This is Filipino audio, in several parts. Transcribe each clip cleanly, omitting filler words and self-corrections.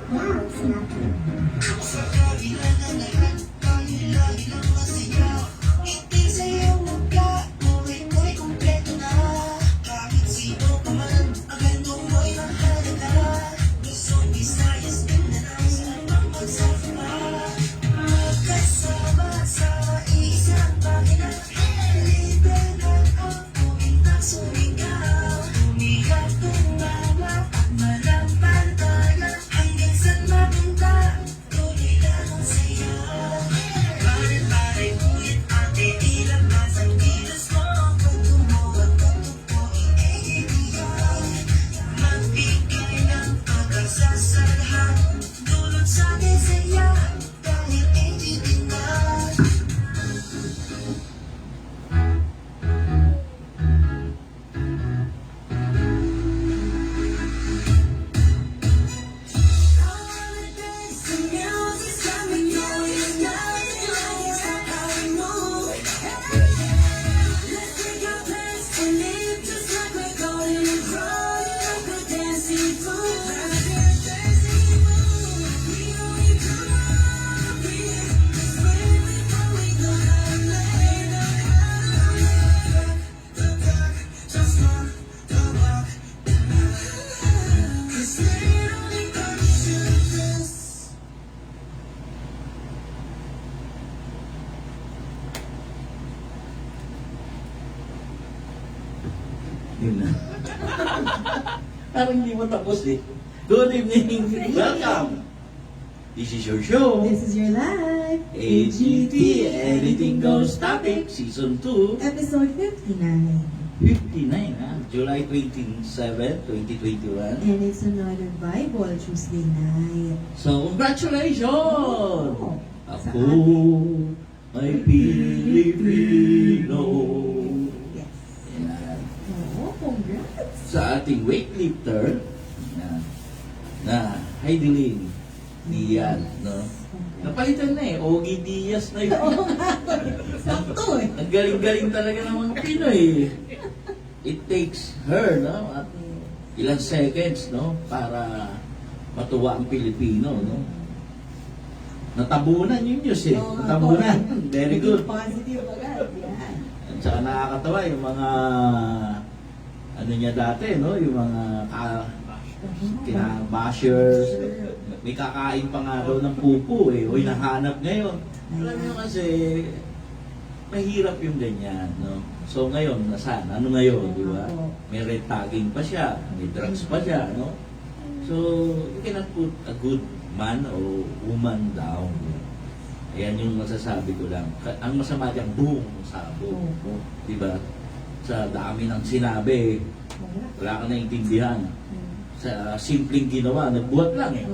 Wow, sarap. Yun na. Parang hindi mo tapos eh. Good evening. Welcome. This is your show. This is your life. AGT, Anything Goes Topic, Season 2, Episode 59. 59, ha? July 27, 2021. And it's another Bible Tuesday night. So, congratulations! Oh, Ako ay Pilipino. Yes. Yan. Oh, congrats. Sa ating weightlifter, yan, na Heidelin Diaz, no? Napalitan na eh, Ogie Diaz na yun. Sakto eh. Ang galing-galing talaga ng mga Pinoy. It takes her, no? At ilang seconds, no? Para matuwa ang Pilipino, no? Natabunan yun news eh. Oo, Natabunan. Very good. Positive agad. Yan. At saka nakakatawa yung mga ano niya dati, no? Yung mga bashers. May kakain pa nga daw ng pupo eh. O nahanap ngayon. Alam niyo kasi, mahirap yung ganyan, no? So ngayon, nasaan? Ano ngayon, di ba? May red tagging pa siya, may drugs pa siya, no? So, you cannot put a good man o woman down. Ayan yung masasabi ko lang. Ang masama dyan, boom, sabo. Di ba? Sa dami ng sinabi, wala ka naintindihan. Sa simpleng ginawa, nagbuhat lang eh.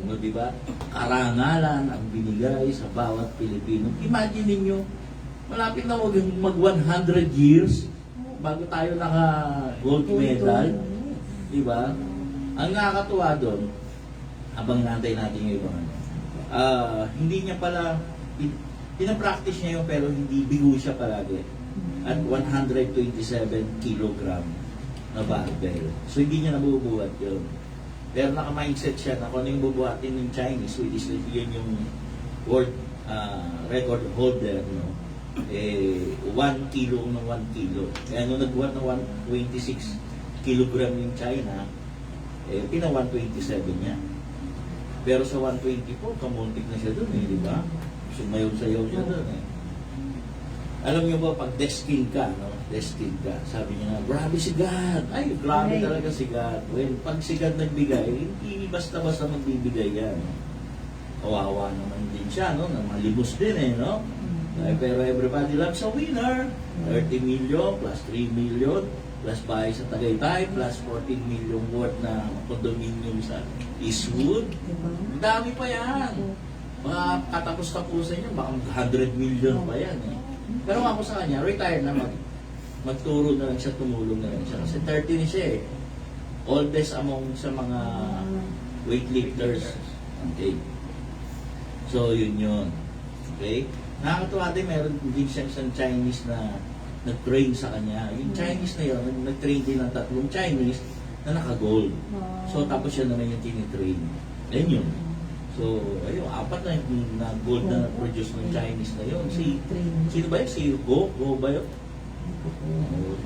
No, di ba? Karangalan ang binigay sa bawat Pilipino. Imagine ninyo, malapit na mag 100 years bago tayo naka-gold medal. Di ba? Ang nakakatuwa doon, habang nantay natin yung ibang hindi niya pala, pinapractice niya yun pero hindi bigo siya palagi. At 127 kilogram na barbell. So hindi niya nabubuhat yun. Pero naka-mindset siya na kung ano yung bubuhatin ng Chinese, which is yun yung world record holder, no? 1 kilo ng 1 kilo. Kaya nung nagbuhat ng 126 kilogram yung China, pina 127 niya. Pero sa 124, kamuntik na siya doon eh, di ba? Sumayaw-sayaw siya doon eh. Alam niyo ba, pag destined ka, no? Destined ka. Sabi niya nga, grabe si God. Ay, grabe talaga si God. Well, pag si God nagbigay, hindi basta-basta magbibigay yan. Kawawa naman din siya, no? Na malimos din eh, no? Pero everybody loves a winner. 30 million plus 3 million plus bahay sa Tagaytay plus 14 million worth na condominium sa Eastwood. Ang dami pa yan. Mga katapos-tapusan yun, baka 100 million pa yan eh. Pero ako sa kanya, retire na magturo na lang siya, tumulong na lang siya. Kasi 30 na siya eh. Oldest among sa mga weightlifters. Okay. So, yun yun. Okay. Nakakatuwa din, meron din siyang isang Chinese na nag-train sa kanya. Yung Chinese na yun, nag-train din ng tatlong Chinese na naka-gold. Wow. So, tapos yan naman yung tinitrain. Ayun yun. So, ayun, apat na gold na produce ng Chinese na yun. Sino ba yun? Si Go? Go ba yun?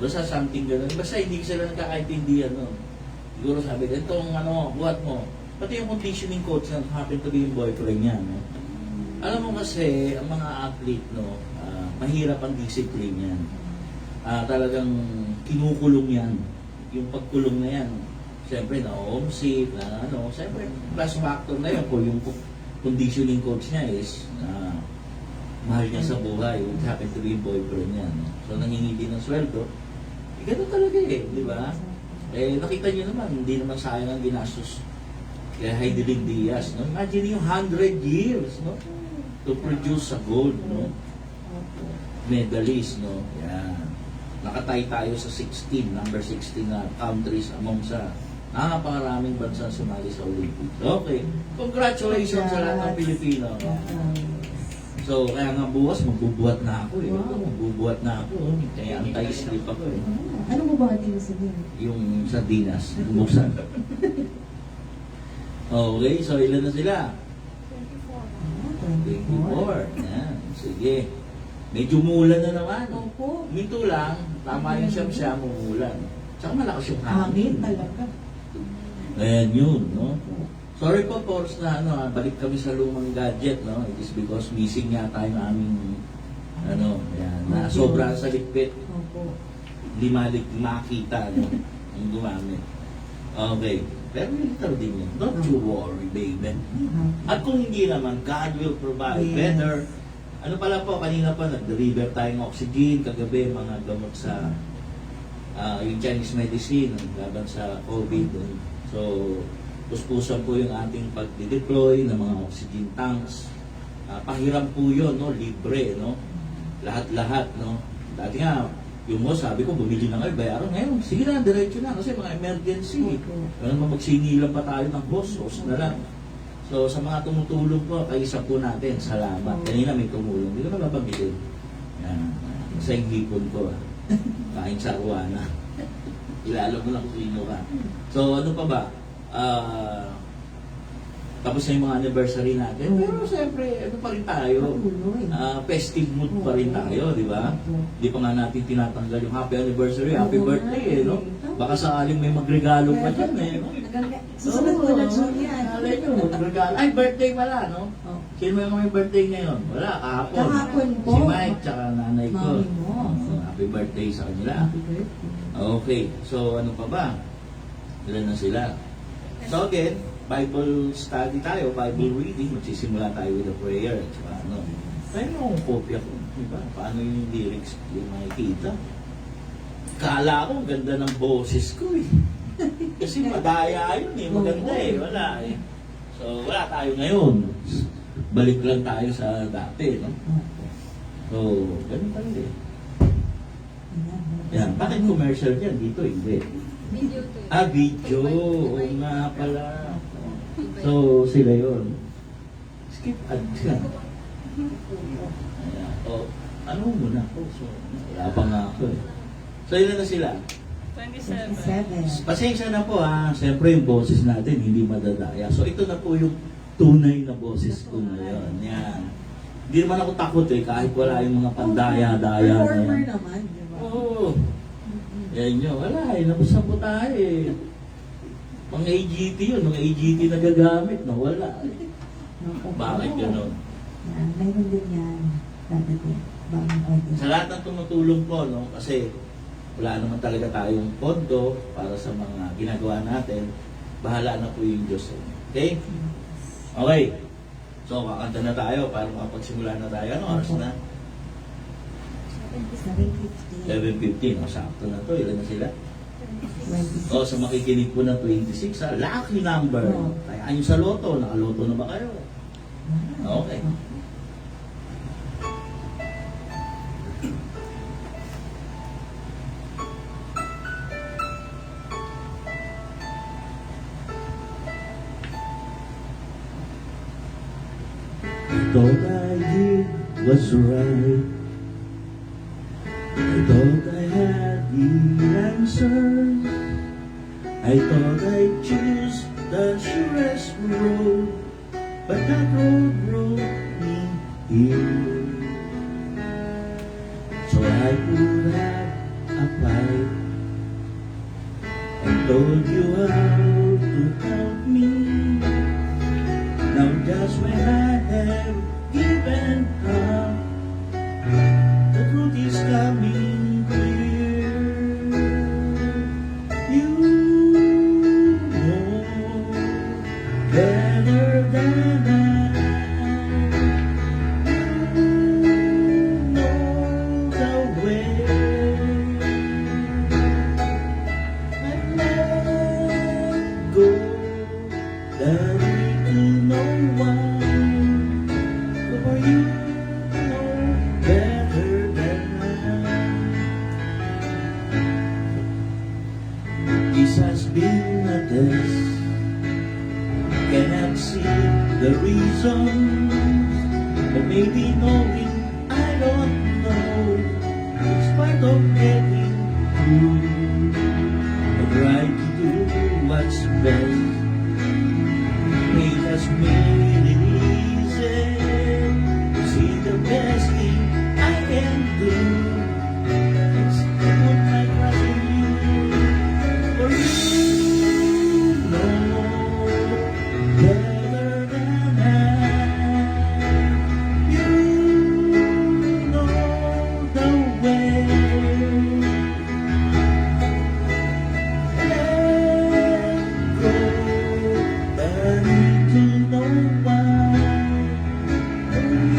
Basta something gano'n. Basta hindi sila nagkakaintindihan, no? Siguro sabi, itong buhat mo. Pati yung conditioning coach na happen to be yung boyfriend niya, no? Alam mo kasi, ang mga athlete, no, mahirap ang discipline yan. Talagang kinukulong yan. Yung pagkulong na yan, siyempre na-homesick, siyempre plus factor na yun kung yung conditioning coach niya is mahal niya sa buhay, it happen to be boyfriend niya. No? So nangingiti ng sweldo, ganun talaga di ba? Nakita niyo naman, hindi naman sayang ang ginastos kaya Heidelin Diaz. No? Imagine yung 100 years, no? To produce a gold, no? Medalist, no? Yan. Nakatay tayo sa 16, number 16 na countries among sa napakaraming bansa sumali sa Olympics. Okay. Congratulations sa lahat ng Pilipino. So, kaya nga bukas, magbubuhat na ako eh. Wow. Magbubuhat na ako. Kaya anti-sleep ako eh. Ano mo ba din sabihin? Yung sardinas, buksan. Okay, so ilan na sila? 24. Yan, sige. Medyo mulan na naman. Opo. Minto lang, tama yung siyam-siyam, umulan. Tsaka malakas yung hangin. Talaga. Ayan yun, no? Sorry po, Force, na balik kami sa lumang gadget, no? It is because missing yata yung aming, yan, na sobra sa likpit. Opo. Hindi makita, no? Yung gumamit. Okay. Pero militar din yun. Don't you worry, baby. At kung hindi naman, God will provide better. Ano pala po, kanina pa, nag-deliver tayong oxygen, kagabi, mga gamot sa yung Chinese medicine, laban sa COVID. So, puspusan po yung ating pag-deploy ng mga oxygen tanks. Pahiram po yun, no? Libre, no? Lahat-lahat, no? Dati nga, yung mo, sabi ko, bumili na kayo, bayaran ngayon. Sige na, diretso na, kasi mga emergency. Kaya naman magsinilang pa tayo ng host na lang. So, sa mga tumutulong po, kaisa po natin, salamat. Kanina may tumulong, hindi ko na mabanggitin. Yan, sa hipon ko, kain sa Arwana. Ilalo mo lang kung sino ka. So, ano pa ba? Tapos na yung mga anniversary natin. Pero siyempre, ano pa rin tayo? Festive mood pa rin tayo, di ba? Di pa nga natin tinatanggal yung happy anniversary, happy birthday, no? Baka sakaling may magregalo pa dyan, no? Susunod ko lang yan. Alay nyo, magregalo. Ay, birthday pala, no? Sino may birthday ngayon? Wala, kahapon. Kahapon po. Si Mike, tsaka nanay ko. Mami mo. Happy birthday sa kanila. Okay, so ano pa ba? Ilan na sila? So again, Bible study tayo, Bible reading, magsisimula tayo with a prayer. Tsaka tayo na akong kopya ko. Diba? Paano yung lyrics yung makikita? Kala ko, ganda ng boses ko eh. Kasi madaya yun eh, maganda eh, wala eh. So wala tayo ngayon. Balik lang tayo sa dati, no? So, ganun talaga eh. Yan, bakit commercial yan? Dito hindi. Video to. Video. Oo nga pala. So, sila yun. Skip ad ka. Ayan. O, ano muna ako? So, wala pa nga ako eh. So, ilan na sila? 27. Pasensya na po ha. Siyempre yung boses natin hindi madadaya. So, ito na po yung tunay na boses ko ngayon. Yan. Hindi naman ako takot eh. Kahit wala yung mga pandaya-daya na Performer yan. naman, di ba? Oo. Yan yun. Wala eh. Nabusan po tayo eh. Mga AGT yun. Mga AGT na gagamit. Wala eh. Bakit gano'n? Mayroon din yan. Dati ko. Sa lahat ng tumutulong po, no? Kasi wala naman talaga tayong pondo para sa mga ginagawa natin. Bahala na po yung Diyos. Okay? Okay. So, kakanta na tayo para makapagsimula na tayo. Ano oras na? 11:15. O, sakto na to. Ilan na sila? O, sa makikinig po ng 26, lucky number. Kaya nyo sa loto. Nakaloto na ba kayo? Okay. Thought I did was right. I thought I had the answers. I thought I'd choose the surest road, but that road brought me here. So I could have applied and told you how to help me. Now just when I have given up, the truth is coming clear. You know better than I. You know the way. I let go, that lead to no one. For you know better than I. This has been a test. Cannot see the reasons, but maybe knowing I don't know. It's part of getting through. I try to do what's best. It has made it easy to see the best thing I can do. It's to put my trust in you. For you know better than I. You know the way. Let go, that lead to no one. For you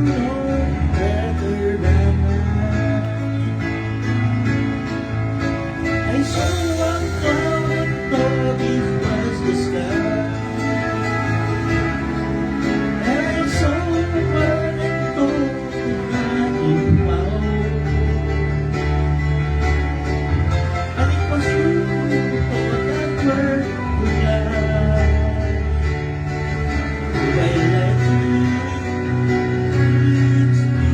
know better than I saw one cloud, thought it was the sky. And I saw a bird and thought I could follow. And it was you for that bird to fly. If I let you reach me,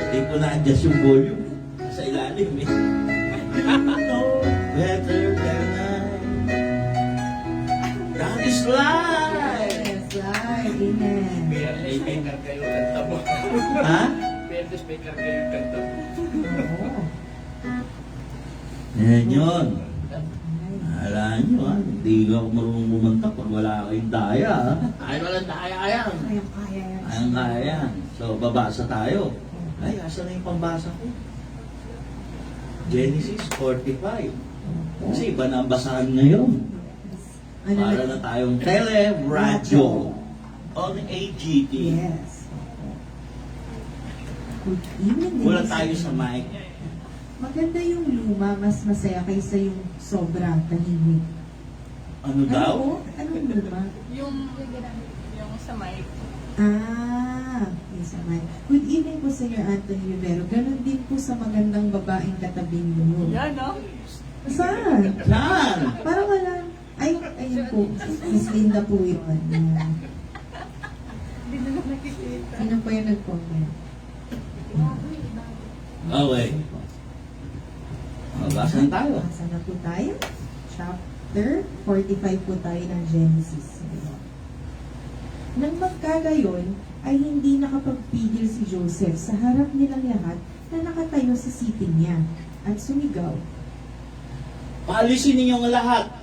Hindi ko na-adjust yung volume sa ilalim eh. You know better than I. That is life! Yes, right. Amen. Fairness maker kayo kanta mo. Ha? Fairness maker kayo kanta mo. Oo. Yan yun. Ay. Alam nyo ha, hindi ako marunong bumanta pag wala kayong daya ha. Ay, walang daya yan. Kaya yan. Ayang kaya yan. So, babasa tayo. Ay, asa na yung pambasa ko? Genesis 45. Kasi iba na ang basahan ngayon. Ano Para na tayong tele-radyo on AGT. Yes. Good evening. Wala ladies tayo and sa gentlemen. mic. Maganda yung luma, mas masaya kaysa yung sobra, tahimik. Ano daw? Ano po? Anong luma? Yung sa mic. Yes, amay. Good evening po sa inyo, Anthony Rivero. Ganon din po sa magandang babaeng katabi niyo. Yan, no? Saan? Saan? Parang wala. Ayun po. Miss Linda po yun. Yan. Hindi na nakikita. Sino po yung nag-comment? Okay. Magbasa na tayo. Basa na po tayo. Chapter 45 po tayo ng Genesis. Nang magkagayon, ay hindi nakapagpigil si Joseph sa harap nilang lahat na nakatayo sa sitting niya at sumigaw. Paalisin ninyong lahat.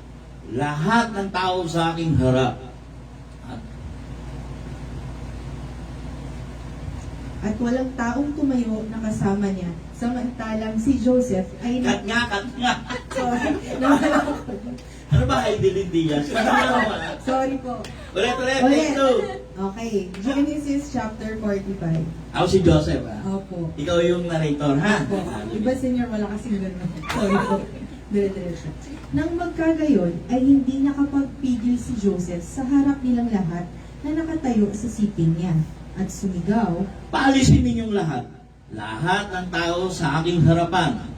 Lahat ng tao sa aking harap. At walang taong tumayo na kasama niya. Samantalang si Joseph ay Kat nga. Sorry. Nawala ko. Ano ba, Heidelin Diaz? Sorry po. Ulit, take two. Okay. Genesis chapter 45. Ako si Joseph, ha? Opo. Ikaw yung narrator, ha? Opo. Iba senior, wala kasing gano'n. Sorry po. Dire-diretso. Nang magkagayon ay hindi nakapagpigil si Joseph sa harap nilang lahat na nakatayo sa siping niya at sumigaw, Paalisin ninyong lahat. Lahat ng tao sa aking harapan.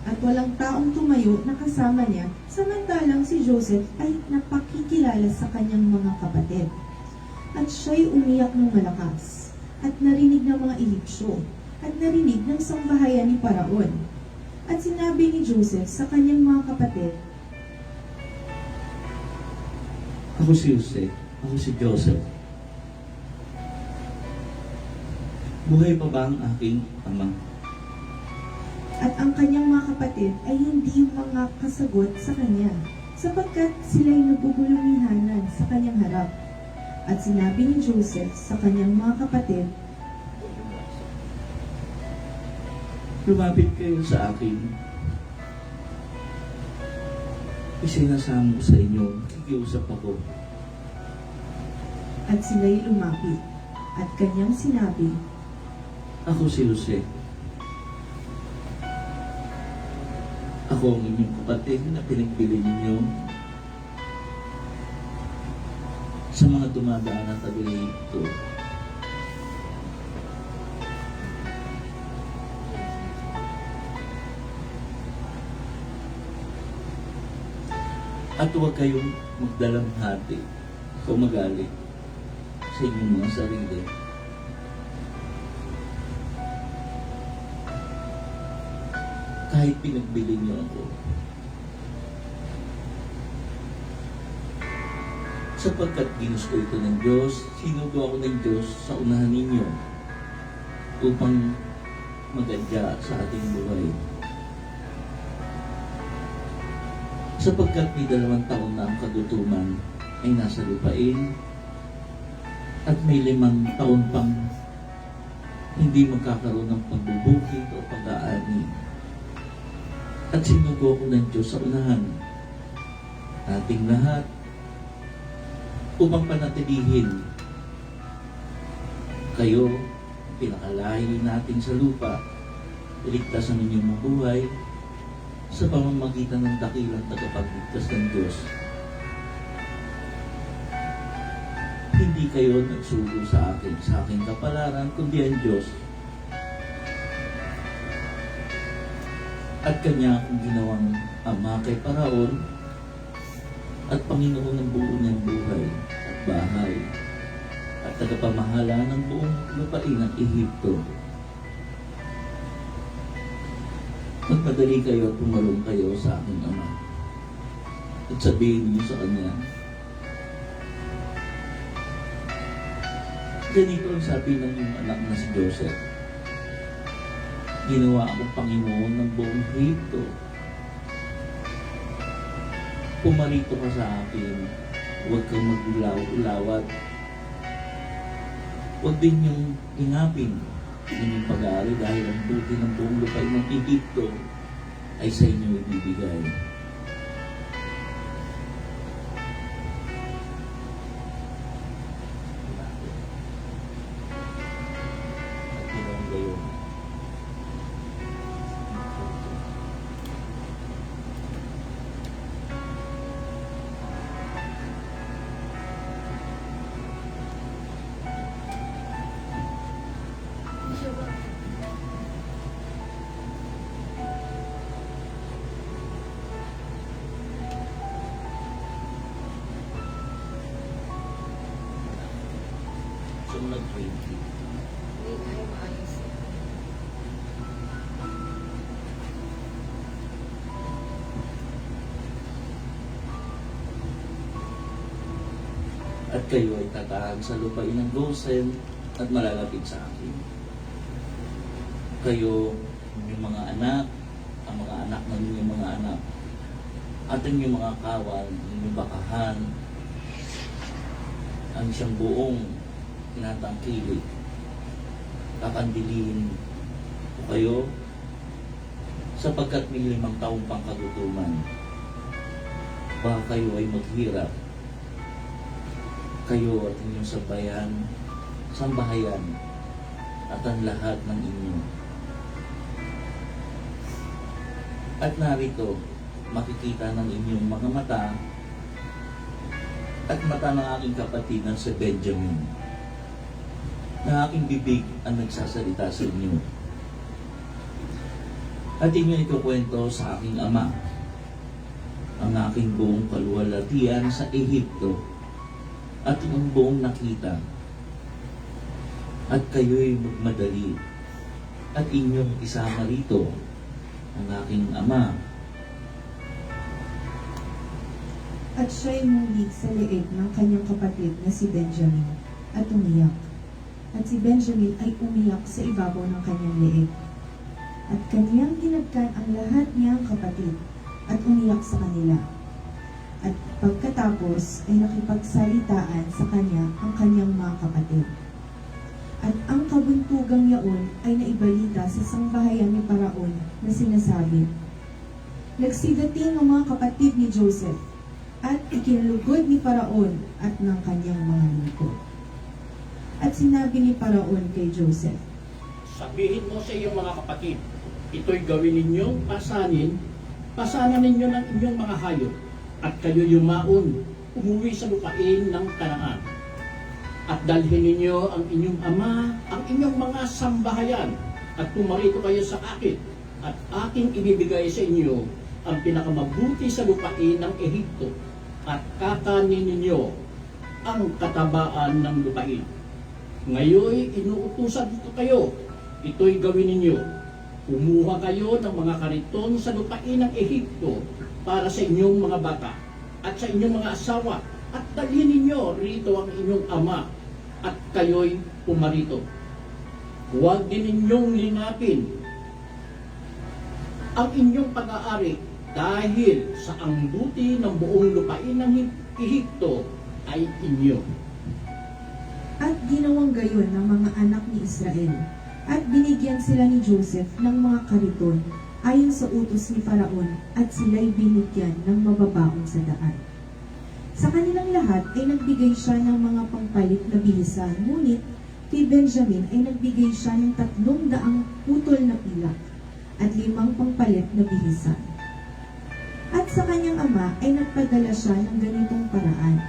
at walang taong tumayo na kasama niya, samantalang si Joseph ay napakikilala sa kanyang mga kapatid. At siya'y umiyak ng malakas, at narinig ng mga Ehipsyo, at narinig ng sambahayan ni Paraon. At sinabi ni Joseph sa kanyang mga kapatid, Ako si Jose. Ako si Joseph. Buhay pa ba ang aking ama? at ang kanyang mga kapatid ay hindi mga kasagot sa kanya, sapagkat sila'y nagugulumihanan sa kanyang harap. At sinabi ni Joseph sa kanyang mga kapatid, Lumapit kayo sa akin. Isinasama ko sa inyo. Nakikiusap ako. at sila'y lumapit, at kanyang sinabi, Ako si Jose. Ako ang inyong kapatid na pinagpili ninyo sa mga dumadaan na tabi ito. At huwag kayong magdalamhati o magalit sa inyong mga sarili. Kahit pinagbili niyo ako. Sapagkat ginusto ito ng Diyos, sinugo ako ng Diyos sa unahan ninyo upang magadya sa ating buhay. Sapagkat may 2 taon na ang kagutuman ay nasa lupain at may 5 taon pang hindi magkakaroon ng pagbubukid o pag-aani. At sinugo ko ng Diyos sa unahan ating lahat upang panatilihin kayo, pinakalayo natin sa lupa, iligtas ang inyong mabuhay sa pamamagitan ng dakilang tagapagligtas ng Diyos. Hindi kayo nagsugo sa aking kapalaran, kundi ang Diyos. At Kanya akong ginawang ama kay Paraon at Panginoon ng buo niyang buhay at bahay at tagapamahala ng buong lupain ng Ehipto. Magpadali kayo at pumarong kayo sa aking ama. At sabihin niyo sa kanya, ganito ang sabi ng iyong anak na si Joseph. Ginawa akong Panginoon ng buong Ehipto. Pumarito ka sa akin, huwag kang mag-ulawat. Huwag din yung ingapin inyong pag-aari dahil ang buti ng buong lupain ng Ehipto ay sa inyo ibibigay. At ginoon gayon. So, nag-20. At kayo ay tatahan sa lupain ng Gosen at malalapit sa akin. Kayo, inyong mga anak, ang mga anak ng inyong mga anak, at inyong mga kawan, inyong bakahan, ang siyang buong tinatangkilik. Kakandiliin ko kayo sapagkat may 5 taong pang kagutuman. Baka kayo ay maghirap. Kayo at inyong sambahayan at ang lahat ng inyo. At narito, makikita ng inyong mga mata at mata ng aking kapatid na si Benjamin, na aking bibig ang nagsasalita sa inyo. At inyo ikukwento sa aking ama ang aking buong kaluwalhatian sa Ehipto at ang buong nakita. At kayo'y magmadali at inyong isama rito ang aking ama. At siya'y mulig sa leeg ng kanyang kapatid na si Benjamin at umiyak. At si Benjamin ay umiyak sa ibabaw ng kanyang leeg. At kanyang dinagkan ang lahat niyang kapatid at umiyak sa kanila. At pagkatapos ay nakipagsalitaan sa kanya ang kanyang mga kapatid. At ang kabuntugang yaon ay naibalita sa sangbahayan ni Paraon na sinasabi, nagsidating ang mga kapatid ni Joseph at ikinalugod ni Paraon at ng kanyang mga lingkod. At sinabi ni Paraon kay Joseph, Sabihin mo sa iyong mga kapatid, ito'y gawin ninyong pasanan ninyo ng inyong mga hayop, at kayo yumaon, umuwi sa lupain ng Kanaan. At dalhin ninyo ang inyong ama, ang inyong mga sambahayan, at pumarito kayo sa akin, at aking ibibigay sa inyo ang pinakamabuti sa lupain ng Ehipto, at kakanin ninyo ang katabaan ng lupain. Ngayoy, inuutusan ko kayo, ito'y gawin ninyo. Kumuha kayo ng mga kariton sa lupain ng Ehipto para sa inyong mga bata at sa inyong mga asawa, at dalhin ninyo rito ang inyong ama at kayo'y pumarito. Huwag din ninyong lingapin ang inyong pag-aari dahil sa ang buti ng buong lupain ng Ehipto ay inyo. at ginawang gayon ng mga anak ni Israel. At binigyan sila ni Joseph ng mga kariton ayon sa utos ni Paraon, at sila'y binigyan ng mababaon sa daan. Sa kanilang lahat ay nagbigay siya ng mga pangpalit na bilisan, ngunit kay Benjamin ay nagbigay siya ng 300 putol na pilak at 5 pangpalit na bihisan. At sa kanyang ama ay nagpadala siya ng ganitong paraan: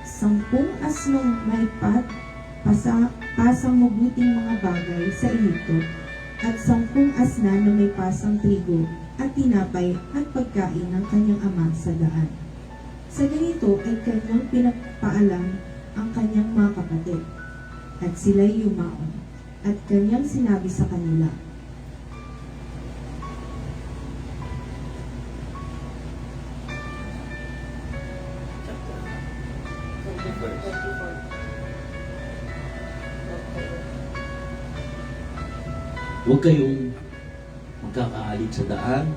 10 asnong may pasang mabuting mga bagay sa Ehipto, at 10 asna na may pasang trigo at tinapay at pagkain ng kanyang ama sa daan. Sa ganito ay kanyang pinagpaalam ang kanyang mga kapatid, at sila'y yumaon, at kanyang sinabi sa kanila, Huwag kayong magkakaalit sa daan.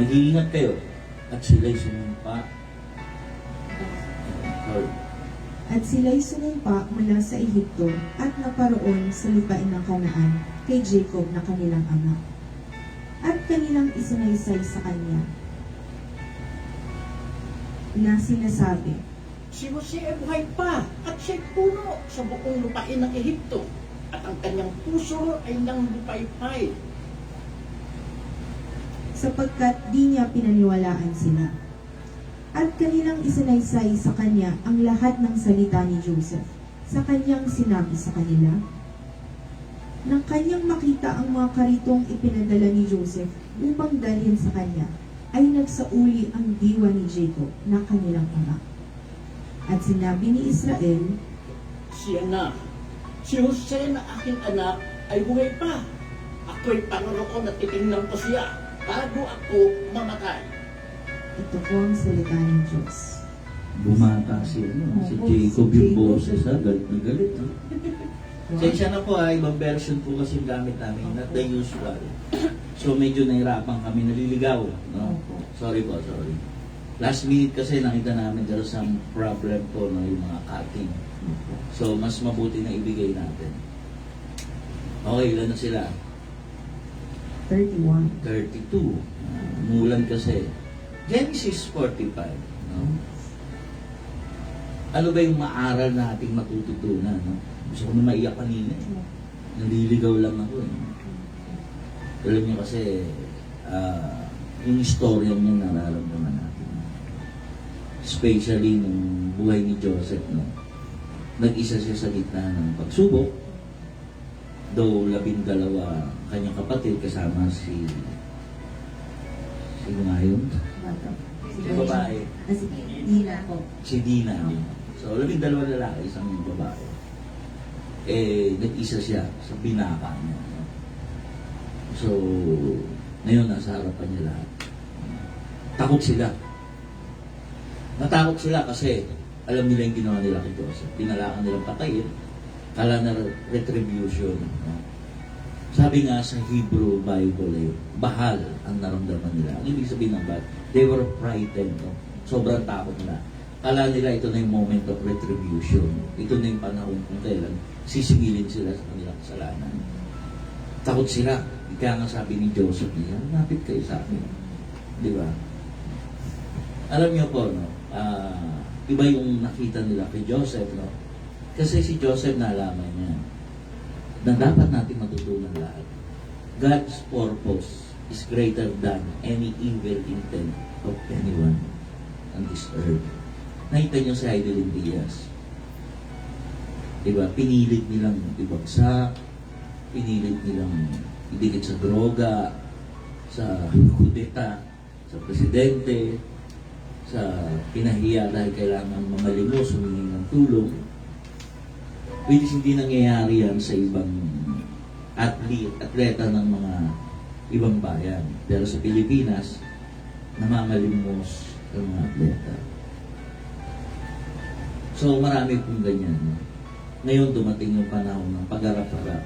Mag-iingat kayo. At sila'y sumumpa. At sila'y sumumpa mula sa Ehipto at naparoon sa lupain ng Kanaan kay Jacob na kanilang ama. At kanilang isinaysay sa kanya na sinasabi, Si Jose ay buhay pa at siya'y puno sa buong lupain ng Ehipto, at ang kanyang puso ay nang lupaypay. sapagkat di niya pinaniwalaan sila. At kanilang isinaysay sa kanya ang lahat ng salita ni Joseph. Sa kanyang sinabi sa kanila, nang kanyang makita ang mga karitong ipinadala ni Joseph upang dalhin sa kanya, ay nagsauli ang diwa ni Jacob na kanilang ama. At sinabi ni Israel, Siya na, si Jose na aking anak ay buhay pa. Ako'y panoroon at titingnan ko siya bago ako mamatay. ito po ang salita ng Diyos. Bumata si Oo, Jacob si yung Jacob. boses, ha? Galit na galit, ha? Sensya na po, ha? Ibang version po kasi yung gamit namin, not the usual. So medyo nahirapan kami, naliligaw, no? Opo. Sorry po, sorry. Last minute kasi nakita namin there was some problem po, no? Yung mga cutting. So mas mabuti na ibigay natin. Okay, ilan na sila? 31. 32. Mulan kasi. Genesis 45. No? Ano ba yung maaral nating matututunan? No? Gusto ko na maiyak kanina. Naliligaw lang ako. Eh. Alam niyo kasi, yung istorya niya nararamdaman natin. Especially nung buhay ni Joseph, no? Nag-isa siya sa gitna ng pagsubok. Though 12 kanyang kapatid kasama si sino nga yun? Bata. Si babae. Si Dina po. Si Dina. So 12 lalaki, isang babae. Nag-isa siya sa binaka niya. No? So, ngayon nasa harapan niya lahat. Takot sila. Natakot sila kasi alam nila yung ginawa nila kay Joseph. Pinalakan nilang patayin. Kala na retribution. No? Sabi nga sa Hebrew Bible, bahal ang naramdaman nila. Ang ibig sabihin ng bahal, they were frightened. No? Sobrang takot nila. Kala nila ito na yung moment of retribution. Ito na yung panahon kung kailan sisingilin sila sa kanilang kasalanan. Takot sila. Kaya nga sabi ni Joseph niya, napit kayo sa akin. Di ba? Alam niyo po, no? Iba yung nakita nila kay Joseph, no? Kasi si Joseph nalaman niya na dapat natin matutunan lahat. God's purpose is greater than any evil intent of anyone on this earth. Nakita niyo si Heidelin Diaz. Diba? Pinilit nilang ibagsak, pinilit nilang idikit sa droga, sa kudeta, sa presidente, sa pinahiya dahil kailangan mamalimos, humingi ng tulong. Which is hindi nangyayari yan sa ibang atleta ng mga ibang bayan. Pero sa Pilipinas, namamalimos ang mga atleta. So marami pong ganyan. Ngayon dumating yung panahon ng pag-harap-harap.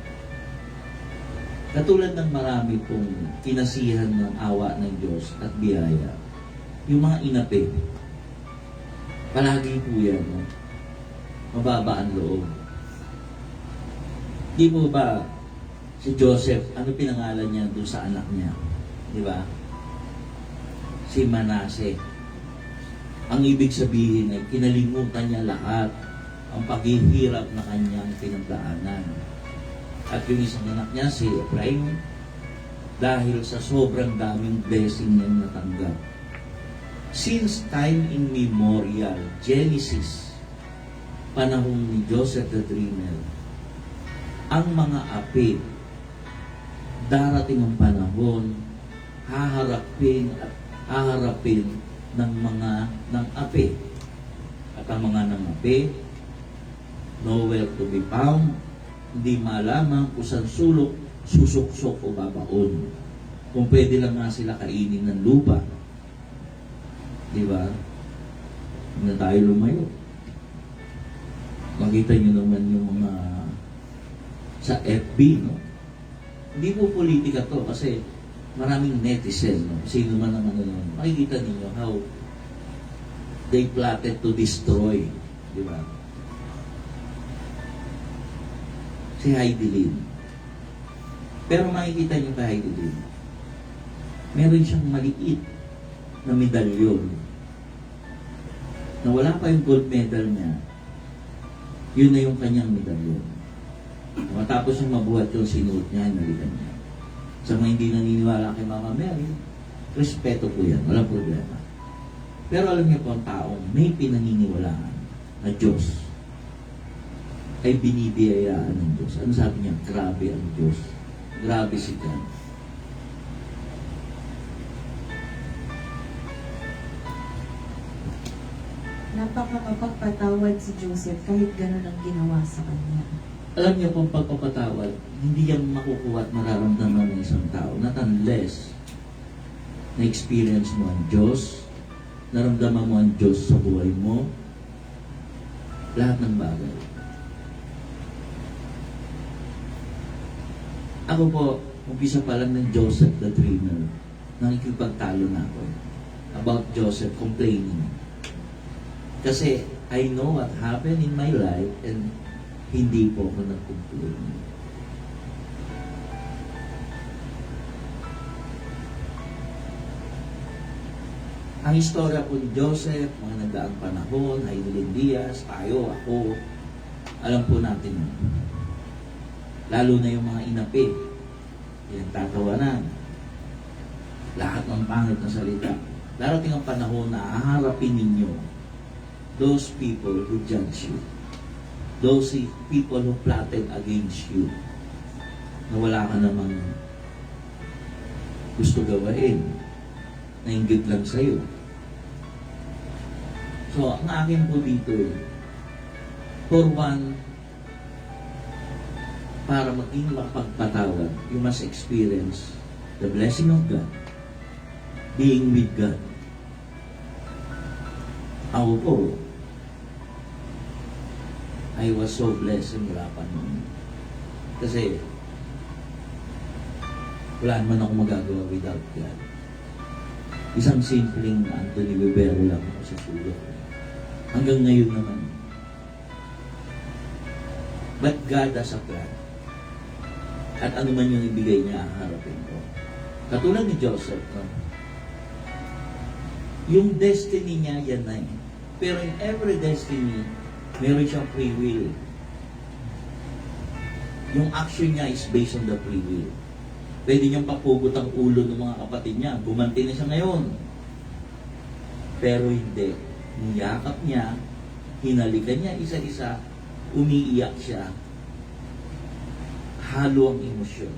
Katulad ng marami pong kinasihan ng awa ng Diyos at biyaya, yung mga inapi, palagi po yan, no? Mababa ang loob. Di mo ba si Joseph, ano pinangalan niya doon sa anak niya? Di ba? Si Manase. Ang ibig sabihin ay kinalimutan niya lahat ang paghihirap na kanyang pinagdaanan. At yung isang anak niya, si Ephraim, dahil sa sobrang daming blessing niyang natanggap. Since time immemorial, Genesis, panahon ni Joseph the Dreamer, ang mga api, darating ang panahon, haharapin ng api. At ang mga ng api, nowhere to be found, hindi malaman kung saan sulok, susuksok o babaon. Kung pwede lang nga sila kainin ng lupa. Di ba? Hindi na tayo lumayo. Makita nyo naman yung mga sa FB, no? Hindi po politika to kasi maraming netizen, no? Sino man ang ano, makikita ninyo how they plotted to destroy, di ba? Si Heidelin. Pero makikita niyo kay Heidelin, meron siyang maliit na medalyon na wala pa yung gold medal niya. Yun na yung kanyang medalyon. Matapos yung mabuhat yung sinuot niya, hinalikan niya. Sa mga hindi naniniwala kay Mama Mary, respeto po yan, walang problema. Pero alam niyo po, ang taong may pinaniniwalaan na Diyos ay binibiyayaan ng Diyos. Ano sabi niya? Grabe ang Diyos. Grabe si God. Napakapagpatawad si Joseph kahit gano'n ang ginawa sa kanya. Alam niyo kung pagpapatawad, hindi yan makukuha at mararamdaman ng isang tao. Not unless na-experience mo ang Diyos, naramdaman mo ang Diyos sa buhay mo, lahat ng bagay. Ako po, umpisa pa lang ng Joseph the Dreamer, nakikipagtalo na ako about Joseph complaining. Kasi I know what happened in my life and hindi po ako nag-complain. Ang istorya po ni Joseph, mga nagdaang panahon, Heidelin Diaz, tayo, ako, alam po natin yun. Lalo na yung mga inapi, yung tatawanan. lahat ng pangit na salita. Darating ang panahon na haharapin ninyo those people who judge you. Those people who plotted against you. Na wala ka namang gusto gawain. Nainggit lang sa'yo. So, ang akin po dito for one, para maging mapagpatawad, you must experience the blessing of God, being with God. Ako po, I was so blessed and wala pa noon. Kasi, wala naman ako magagawa without God. Isang simpleng Anthony Bibero lang ako sa sulok. Hanggang ngayon naman. But God has a plan. At ano man yung ibigay niya, harapin ko. Katulad ni Joseph, no? Yung destiny niya, yan na eh. Pero in every destiny, meron siyang free will. Yung action niya is based on the free will. Pwede niyang papugot ang ulo ng mga kapatid niya. Bumanti na siya ngayon. Pero hindi. Niyakap niya, hinalikan niya isa-isa, umiiyak siya. Halo ang emosyon.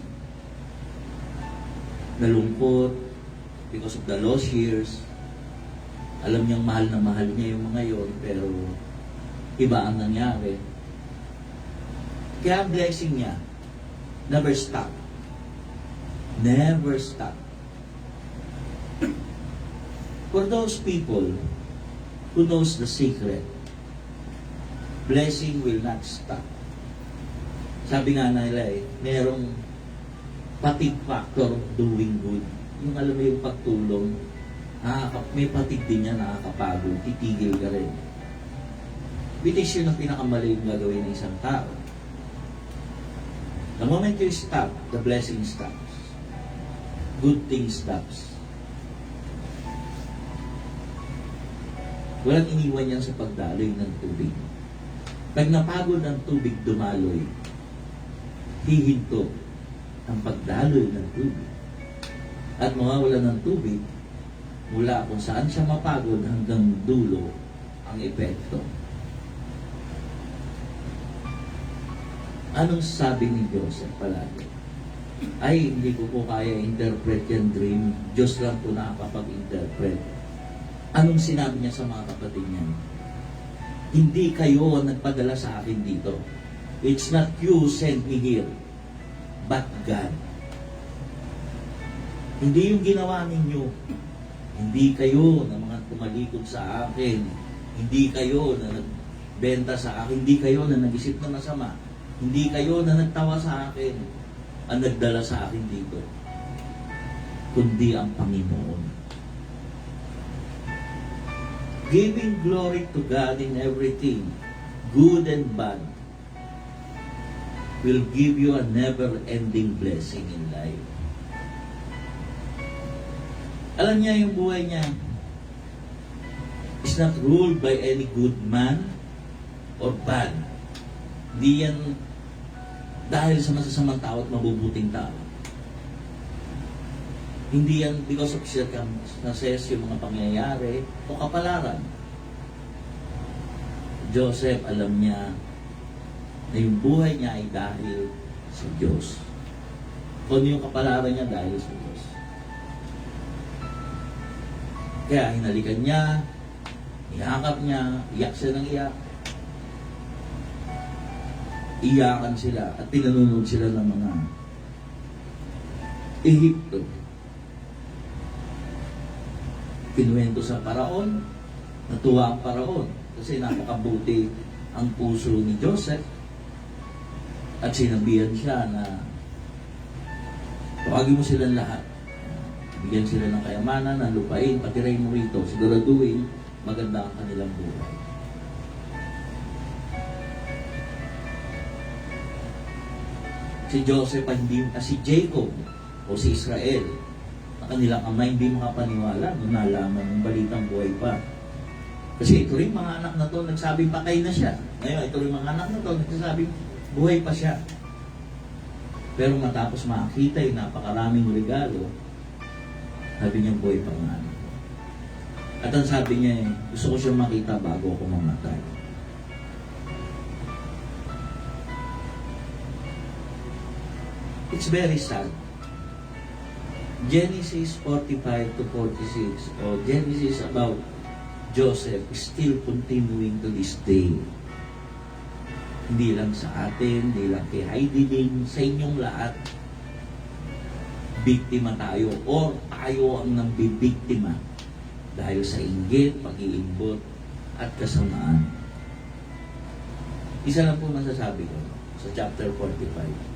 Nalungkot because of the lost years. Alam niyang mahal na mahal niya yung mga yon, pero iba ang nangyari. Kaya ang blessing niya, never stop. Never stop. For those people who knows the secret, blessing will not stop. Sabi nga nila merong fatigue factor of doing good. Yung alam mo yung pagtulong, may fatigue din yan, nakakapagod, titigil ka rin. Bitis yun ang pinakamali yung gagawin ng isang tao. The moment you stop, the blessing stops. Good things stops. Walang iniwan yan sa pagdaloy ng tubig. Pag napagod ng tubig dumaloy, hihinto ang pagdaloy ng tubig. At mawawala ng tubig, mula kung saan siya mapagod hanggang dulo ang epekto. Anong sabi ni Joseph palagi? Ay, hindi ko po kaya interpret yung dream. Diyos lang po nakakapag-interpret. Anong sinabi niya sa mga kapatid niya? Hindi kayo nagpadala sa akin dito. It's not you sent me here, but God. Hindi yung ginawa ninyo. Hindi kayo na mga tumalikod sa akin. Hindi kayo na nagbenta sa akin. Hindi kayo na nag-isip na masama. Hindi kayo na nagtawa sa akin ang nagdala sa akin dito, kundi ang Panginoon. Giving glory to God in everything, good and bad, will give you a never-ending blessing in life. Alam niya yung buhay niya is not ruled by any good man or bad. Hindi yan dahil sa masasamang tao at mabubuting tao. Hindi yan because of circumstances, yung mga pangyayari o kapalaran. Joseph, alam niya na yung buhay niya ay dahil sa Diyos. Kung yung kapalaran niya dahil sa Diyos. Kaya hinalikan niya, ihakap niya, iyak siya ng iyak. Iyakan sila at pinanunod sila ng mga Ehipto. Kinuwento sa Paraon, natuwa ang Paraon kasi napakabuti ang puso ni Joseph at sinabihan siya na tawagin mo silang lahat. Bigyan sila ng kayamanan, ng lupain, patirain mo rito, siguraduhin maganda ang kanilang buhay. Si Joseph si Jacob o si Israel na kanilang ama hindi makapaniwala nung nalaman ng balitang buhay pa. Kasi ito rin mga anak na to nagsabing patay na siya. Ngayon ito rin mga anak na to nagsabing buhay pa siya. Pero matapos makita yung napakaraming regalo, Sabi niya, boy, pangalan. At ang sabi niya, gusto ko siyang makita bago ako mamatay. It's very sad. Genesis 45 to 46, or Genesis about Joseph, is still continuing to this day. Hindi lang sa atin, hindi lang kay Heidi din, sa inyong lahat. Biktima tayo, or tayo ang nambibiktima dahil sa inggit, pag-iimbot, at kasamaan. Isa lang po masasabi ko sa chapter 45.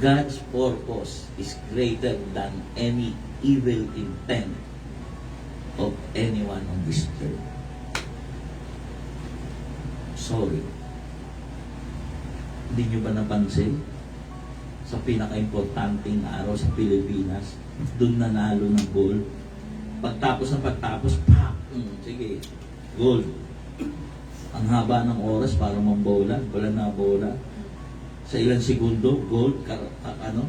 God's purpose is greater than any evil intent of anyone on this earth. Sorry. Hindi nyo ba napansin? Sa pinaka-importanting araw sa Pilipinas, doon nanalo ng gold. Pagtapos, pak! Sige, gold. Ang haba ng oras para mambola, wala na bola. Sa ilang segundo, gold, ano?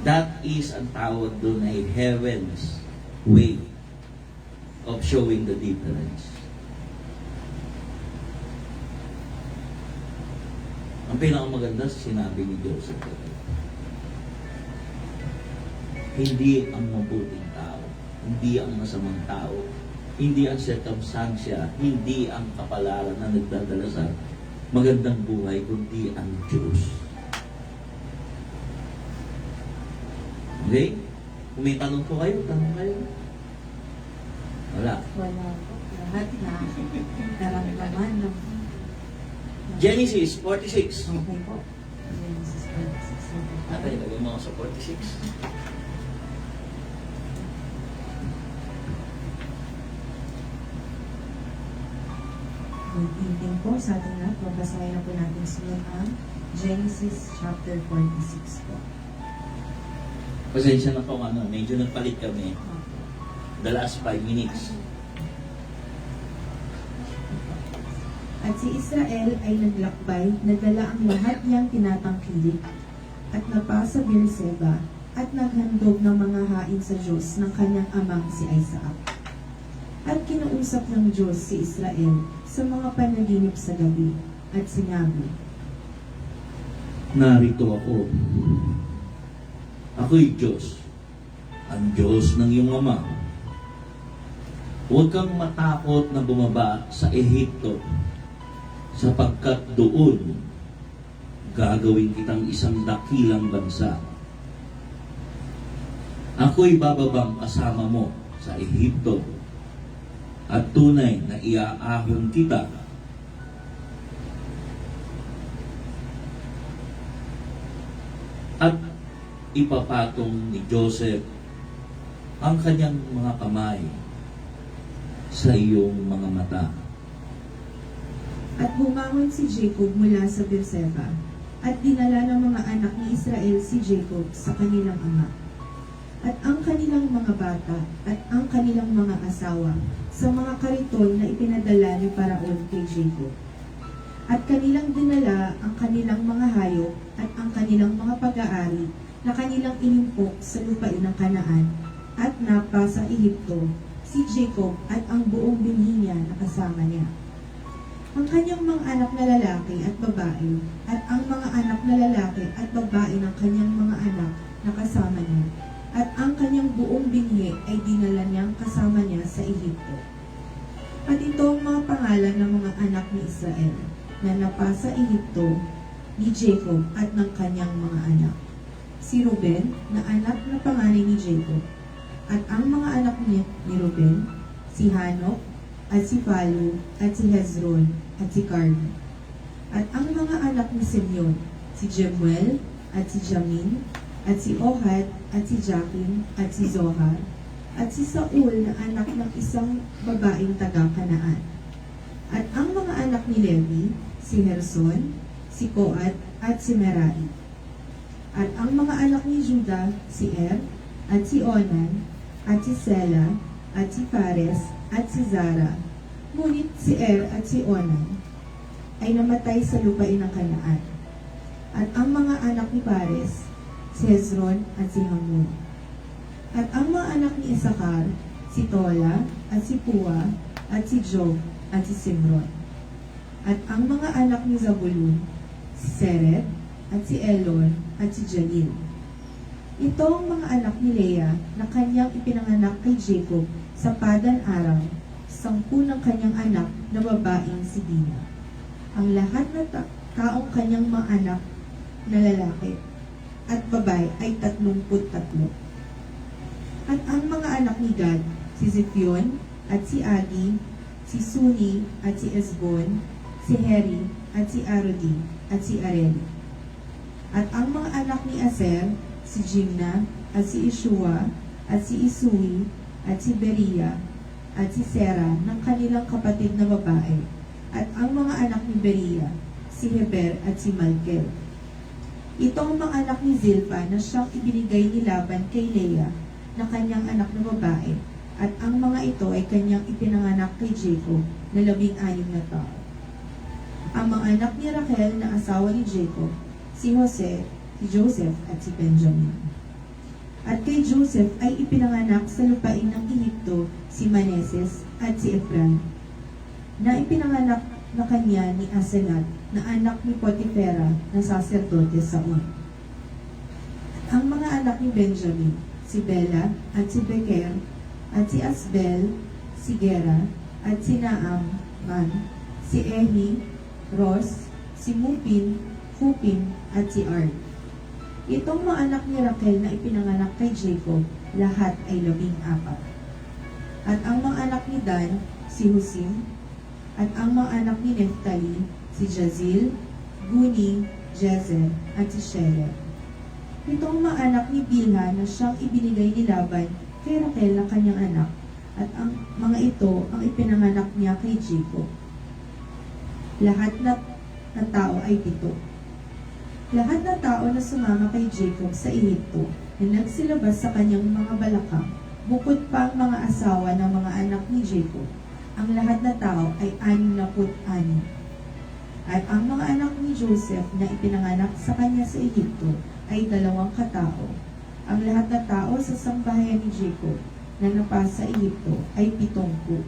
That is ang tawag doon ay heaven's way of showing the difference. Ang pinakamaganda sa sinabi ni Joseph, hindi ang mabuting tao, hindi ang masamang tao, hindi ang circumstansya, hindi ang kapalaran na nagdadala sa magandang buhay, kundi ang Diyos. Okay? Kung may tanong po kayo, tanong kayo. Wala. Wala po. Lahat na naramdaman ng... Genesis 46. Okay po. Genesis 46. Ate, lagay mo ako sa 46. Good evening po sa ating lahat. Babasahin na po natin sunod ang Genesis chapter 46 po. Pasensya na po ano, medyo nagpalit kami. The last 5 minutes. At si Israel ay naglakbay, nagdala ang lahat niyang tinatangkilik, at napasa Beerseba, at naghandog ng mga hain sa Diyos ng kanyang amang si Isaac. At kinausap ng Diyos si Israel sa mga panaginip sa gabi, at sinabi, Narito ako. Ako'y Diyos, ang Diyos ng iyong ama. Huwag kang matakot na bumaba sa Ehipto, sapagkat doon gagawin kitang isang dakilang bansa. Ako'y bababang kasama mo sa Ehipto, at tunay na iaahon kita. At ipapatong ni Joseph ang kanyang mga kamay sa iyong mga mata. At bumangon si Jacob mula sa Beerseba, at dinala ng mga anak ni Israel si Jacob sa kanilang ama, at ang kanilang mga bata, at ang kanilang mga asawa, sa mga kariton na ipinadala ni Paraon kay Jacob. At kanilang dinala ang kanilang mga hayop, at ang kanilang mga pag-aari, na kanilang inimpok sa lupain ng Kanaan, at napa sa Ehipto, si Jacob at ang buong binhi niya na kasama niya. Ang kanyang mga anak na lalaki at babae, at ang mga anak na lalaki at babae ng kanyang mga anak na kasama niya, at ang kanyang buong binhi ay dinala niyang kasama niya sa Ehipto. At ito ang mga pangalan ng mga anak ni Israel na napasa Ehipto ni Jacob at ng kanyang mga anak. Si Ruben na anak na panganay ni Jacob, at ang mga anak niya ni Ruben, si Hanok, at si Palu, at si Hezron, at si Carmi. At ang mga anak ni Simeon, si Jemuel, at si Jamin, at si Ohad, at si Jakin, at si Zohar, at si Saul na anak ng isang babaeng taga-Kanaan. At ang mga anak ni Levi, si Gerson, si Koat, at si Merari. At ang mga anak ni Judah, si Er, at si Onan, at si Sela, at si Fares, at si Zara. Ngunit si Er at si Onan ay namatay sa lupain ng Kanaan. At ang mga anak ni Pares, si Hezron at si Hamul. At ang mga anak ni Isakar, si Tola at si Pua at si Job at si Simron. At ang mga anak ni Zabulun, si Seret at si Elon at si Jalil. Ito ang mga anak ni Leah na kanyang ipinanganak kay Jacob sa Padan Aram, 10 ng kanyang anak na babaeng si Dina. Ang lahat na taong kanyang mga anak na lalaki at babae ay 33. At ang mga anak ni Gad, si Ziphion at si Adi, si Suni at si Esbon, si Heri at si Arodi at si Areli. At ang mga anak ni Aser, si Jimna at si Ishua at si Isui at si Beria at si Sera ng kanilang kapatid na babae. At ang mga anak ni Beria, si Heber at si Malkel. Ito ang mga anak ni Zilpa na siyang ibinigay ni Laban kay Leah na kanyang anak na babae, at ang mga ito ay kanyang ipinanganak kay Jacob na 16 na tao. Ang mga anak ni Rachel na asawa ni Jacob, si Jose, si Joseph at si Benjamin. At kay Joseph ay ipinanganak sa lupain ng Ehipto si Maneses at si Ephraim, na ipinanganak na kanya ni Asenat na anak ni Potifera na saserdote sa Un. Ang mga anak ni Benjamin, si Bela at si Beker at si Asbel, si Gera at si Naaman, si Ehi, Ros, si Mupin, Hupin at si Ard. Itong mga anak ni Rachel na ipinanganak kay Jacob, lahat ay 14. At ang mga anak ni Dan, si Husim, at ang mga anak ni Neftali, si Jazil, Guni, Jezer, at si Sheler. Itong mga anak ni Bilha na siyang ibinigay ni Laban kay Rachel na kanyang anak, at ang mga ito ang ipinanganak niya kay Jacob. Lahat na tao ay 7. Lahat na tao na sumama kay Jacob sa Ehipto na nagsilabas sa kanyang mga balakang, bukod pa ang mga asawa ng mga anak ni Jacob, ang lahat na tao ay 66. At ang mga anak ni Joseph na ipinanganak sa kanya sa Ehipto ay 2 katao. Ang lahat na tao sa sambahayan ni Jacob na napasa Ehipto ay 70.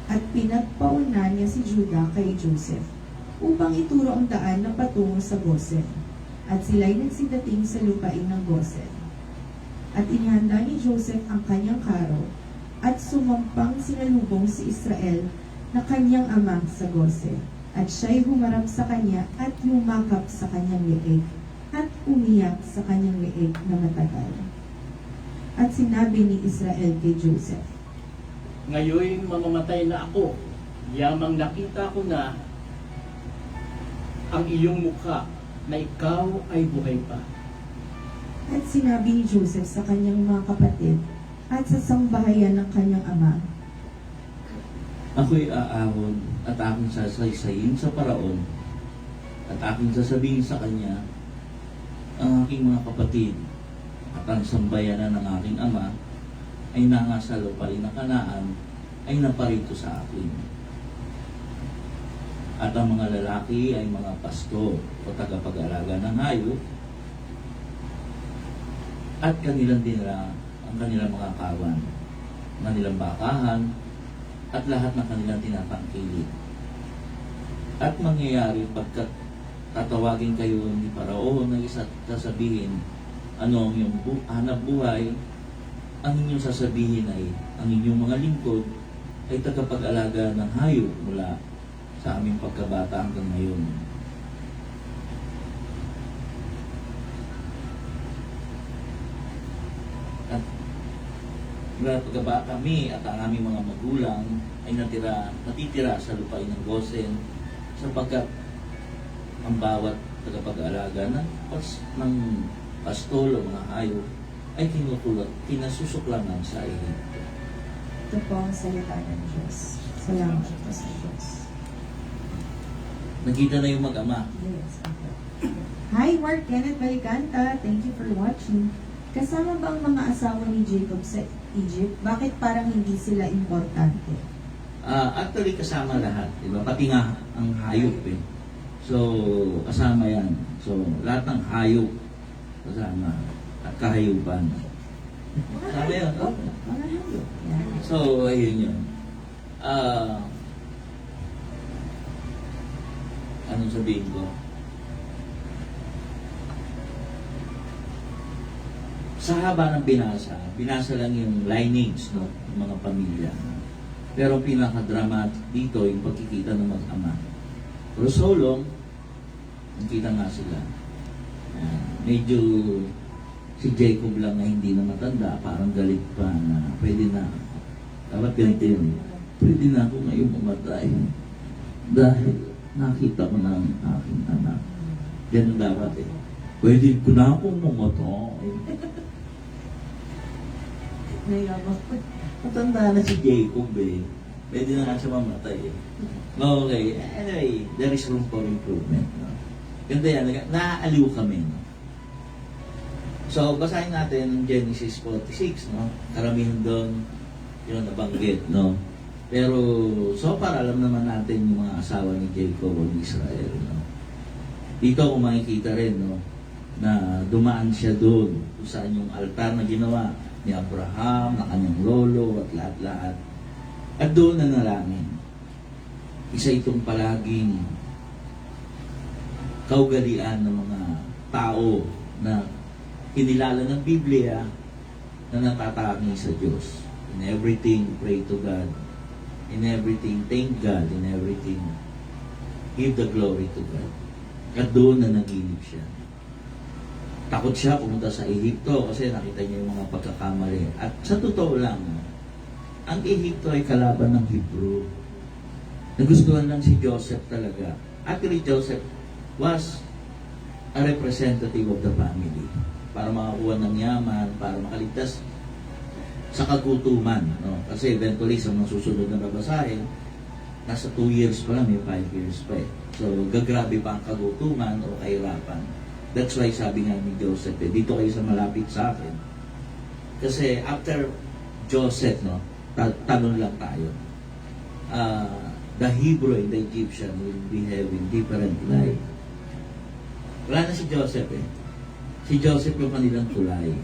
At pinagpauna niya si Judah kay Joseph upang ituro ang daan na patungo sa Gosen. At sila'y nagsidating sa lupain ng Gosen. At inihanda ni Joseph ang kanyang karo at sumampang sinalubong si Israel na kanyang ama sa Gosen. At siya'y humarap sa kanya at yumakap sa kanyang leeg at umiyak sa kanyang leeg na matagal. At sinabi ni Israel kay Joseph, Ngayon mamamatay na ako, yamang nakita ko na ang iyong mukha na ikaw ay buhay pa. At sinabi ni Joseph sa kanyang mga kapatid at sa sambahayan ng kanyang ama, Ako'y aahon at aking sasaysayin sa paraon at aking sasabihin sa kanya, ang aking mga kapatid at ang sambayanan ng aking ama ay nangasa lupain na Kanaan ay naparito sa akin. At ang mga lalaki ay mga pasto o tagapag-alaga ng hayop at kanilang dinala ang kanilang mga kawan, kanilang bakahan at lahat ng kanilang tinatangkilik. At mangyayari pagkat tatawagin kayo ni Paraon na isa't sasabihin ano ang iyong hanap buhay, ang inyong sasabihin ay ang inyong mga lingkod ay tagapag-alaga ng hayop mula sa aming pagkabata hanggang ngayon. At mula pagkabata kami at ang aming mga magulang ay natitira sa lupain ng Gosen sapagkat ang bawat tagapag-alaga ng pastol o mga hayop ay kinasusuklanan sa Ehipto. ito po ang salita ng Diyos. Salamat po sa Diyos. Nakita na yung mag-ama. Yes, okay. Hi, Mark Kenneth Balicanta. Thank you for watching. Kasama ba ang mga asawa ni Jacob sa Egypt? Bakit parang hindi sila importante? Actually, kasama lahat. Diba? Pati nga ang hayop eh. So, kasama yan. So, lahat ng hayop kasama. At kahayupan. Kasama yun. Oh. Mga hayop. Yan. So, ayun yun. Anong sabihin ko? Sa haba ng binasa lang yung lineage, no, ng mga pamilya. Pero ang pinaka-dramatic dito yung pagkikita ng mag-ama. Pero so long, nakita nga sila. Medyo si Jacob lang na hindi na matanda, parang galit pa na pwede na. Dapat ganito yun. Pwede na ako ngayon mamatay. Dahil nakita ko na ang aking anak. Ganun dapat eh. Pwede ko na akong mamatay. Nayabang. Matanda na si Jacob eh. Pwede na nga siya mamatay eh. Okay, anyway, there is room for improvement. No? Ganda yan, naaaliw kami. No? So, basahin natin ang Genesis 46, no? Karamihan doon, yun nabanggit, no? Pero, so far, alam naman natin yung mga asawa ni Jacob o ni Israel, no? Dito kung makikita rin, no? Na dumaan siya doon, kung saan yung altar na ginawa ni Abraham, na kanyang lolo, at lahat-lahat. At doon nanalangin. Isa itong palaging kaugalian ng mga tao na kinilala ng Biblia na natatangi sa Diyos. In everything, pray to God. In everything, thank God. In everything, give the glory to God. At doon na naginip siya. Takot siya pumunta sa Ehipto kasi nakita niya yung mga pagkakamali. At sa totoo lang, ang Ehipto ay kalaban ng Hebrew. Nagustuhan lang si Joseph talaga. Actually, Joseph was a representative of the family para makakuha ng yaman, para makaligtas sa kagutuman. No? Kasi eventually, sa mga susunod na babasahin, nasa 2 years pa lang, may 5 years pa eh. So, gagrabe pa ang kagutuman o kahirapan. That's why sabi nga ni Joseph, eh, dito kayo sa malapit sa akin. Kasi after Joseph, no, tanong lang tayo. The Hebrew and the Egyptian will be having different life. Wala na si Joseph eh. Si Joseph yung kanilang tulay.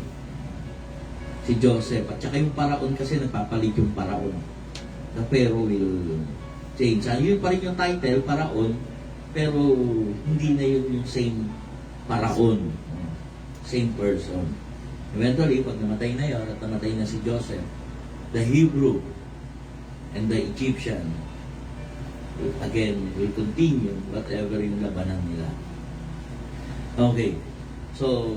Si Joseph. At saka yung paraon kasi nagpapalit yung paraon. The Pharaoh will change. Yun pa rin yung title, paraon, pero hindi na yun yung same paraon. Same person. Eventually, pag namatay na yun at namatay na si Joseph, the Hebrew and the Egyptian again will continue whatever yung labanan nila. Okay. So,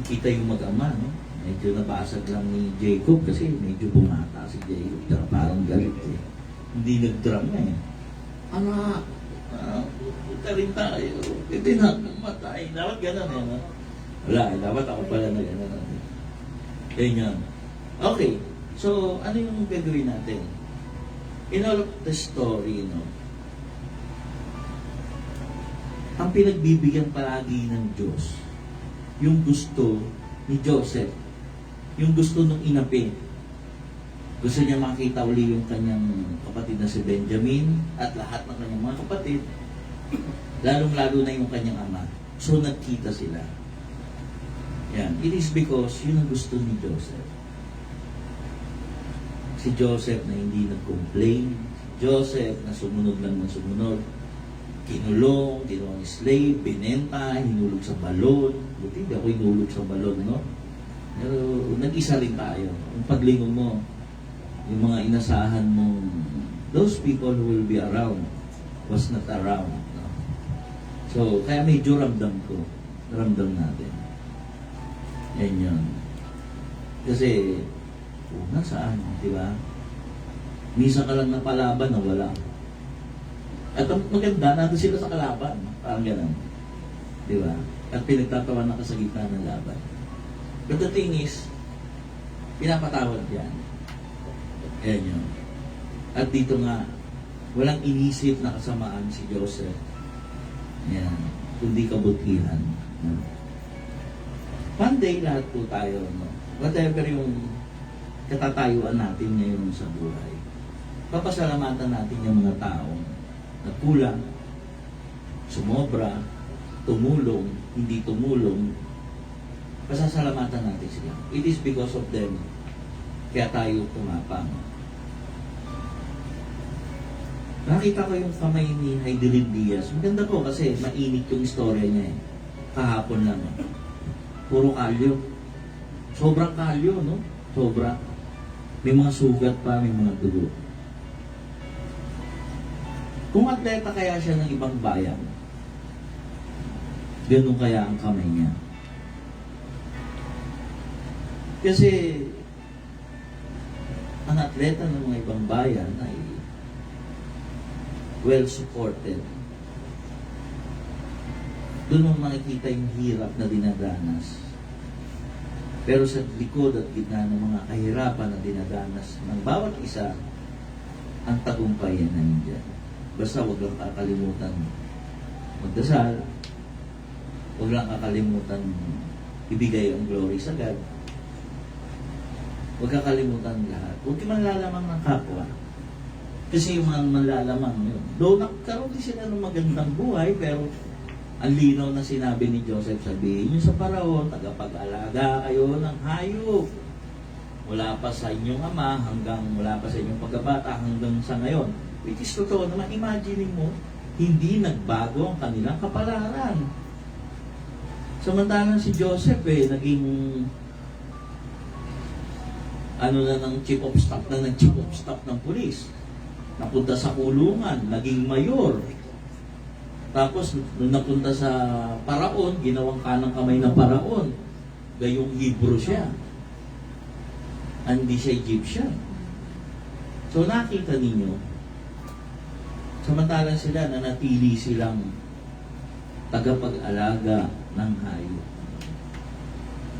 kita yung mag-ama, no? Medyo nabasag lang ni Jacob kasi medyo bumata si Jacob. Tsaka parang galit eh. Hindi nag-drama eh. Anak, puta rin tayo. Hindi na matay. Dapat gano'n eh. No? Wala eh. Dapat ako pala na gano'n. Ganyan. Okay. So, ano yung gagawin natin? In all of the story, no? Ang pinagbibigyan palagi ng Diyos, yung gusto ni Joseph, yung gusto ng inapi. Gusto niya makita uli yung kanyang kapatid na si Benjamin at lahat ng kanyang mga kapatid, lalong-lalo na yung kanyang ama. So, nagkita sila. Yan. It is because yun ang gusto ni Joseph. Si Joseph na hindi nag-complain, Joseph na sumunod lang ng sumunod, kinulong, tinawang slave, binenta, hinulog sa balon. Buti hindi ako hinulog sa balon, no? Pero nag-isa rin tayo. Ang paglingon mo, yung mga inasahan mong those people who will be around was not around. No? So, kaya medyo ramdam ko. Ramdam natin. Yan yun. Kasi, nasaan, di ba? Misa ka lang napalaban na wala. At ang maganda, nandun sila sa kalaban. Parang gano'n. Di ba? At pinagtatawa na ka sa gitna ng laban. But the thing is, pinapatawad yan. Ayan yun. At dito nga, walang inisip na kasamaan si Joseph. Yan. Kundi kabutihan. One day, lahat po tayo, no? Whatever yung katatayuan natin ngayon sa buhay. papasalamatan natin yung mga tao na kulang, sumobra, tumulong, hindi tumulong. Pasasalamatan natin sila. It is because of them kaya tayo tumapang. Nakita ko yung kamay ni Heidelin Diaz. Maganda po kasi mainit yung istorya niya eh. Kahapon lang eh. Puro kalyo. Sobrang kalyo, no? Sobra. May mga sugat pa, may mga dugo. Kung atleta kaya siya ng ibang bayan, ganun kaya ang kamay niya. Kasi ang atleta ng mga ibang bayan ay well supported. Doon mo makikita yung hirap na dinadanas. Pero sa likod at gitna ng mga kahirapan na dinadanas ng bawat isa, ang tagumpay yan nandiyan. Basta huwag lang kakalimutan magdasal, huwag lang kakalimutan ibigay ang glory sa God. Huwag kakalimutan lahat. Huwag kayo manlalamang ng kapwa. Kasi yung mga manlalamang yun. Though nagkaroon din sila ng magandang buhay, pero ang linaw na sinabi ni Joseph, sabihin nyo sa Paraon, tagapag-alaga kayo ng hayop. Mula pa sa inyong ama, mula pa sa inyong pagkabata, hanggang sa ngayon. Which is totoo naman, imagine mo, hindi nagbago ang kanilang kapalaran. Samantalang si Joseph naging chief of staff ng pulis. Napunta sa kulungan, naging mayor. Tapos, nung napunta sa Paraon, ginawang kanang kamay ng Paraon. Gayong Hebrew siya. Hindi siya Egyptian. So, nakita ninyo, samantalang sila, nanatili silang tagapag-alaga ng hayop.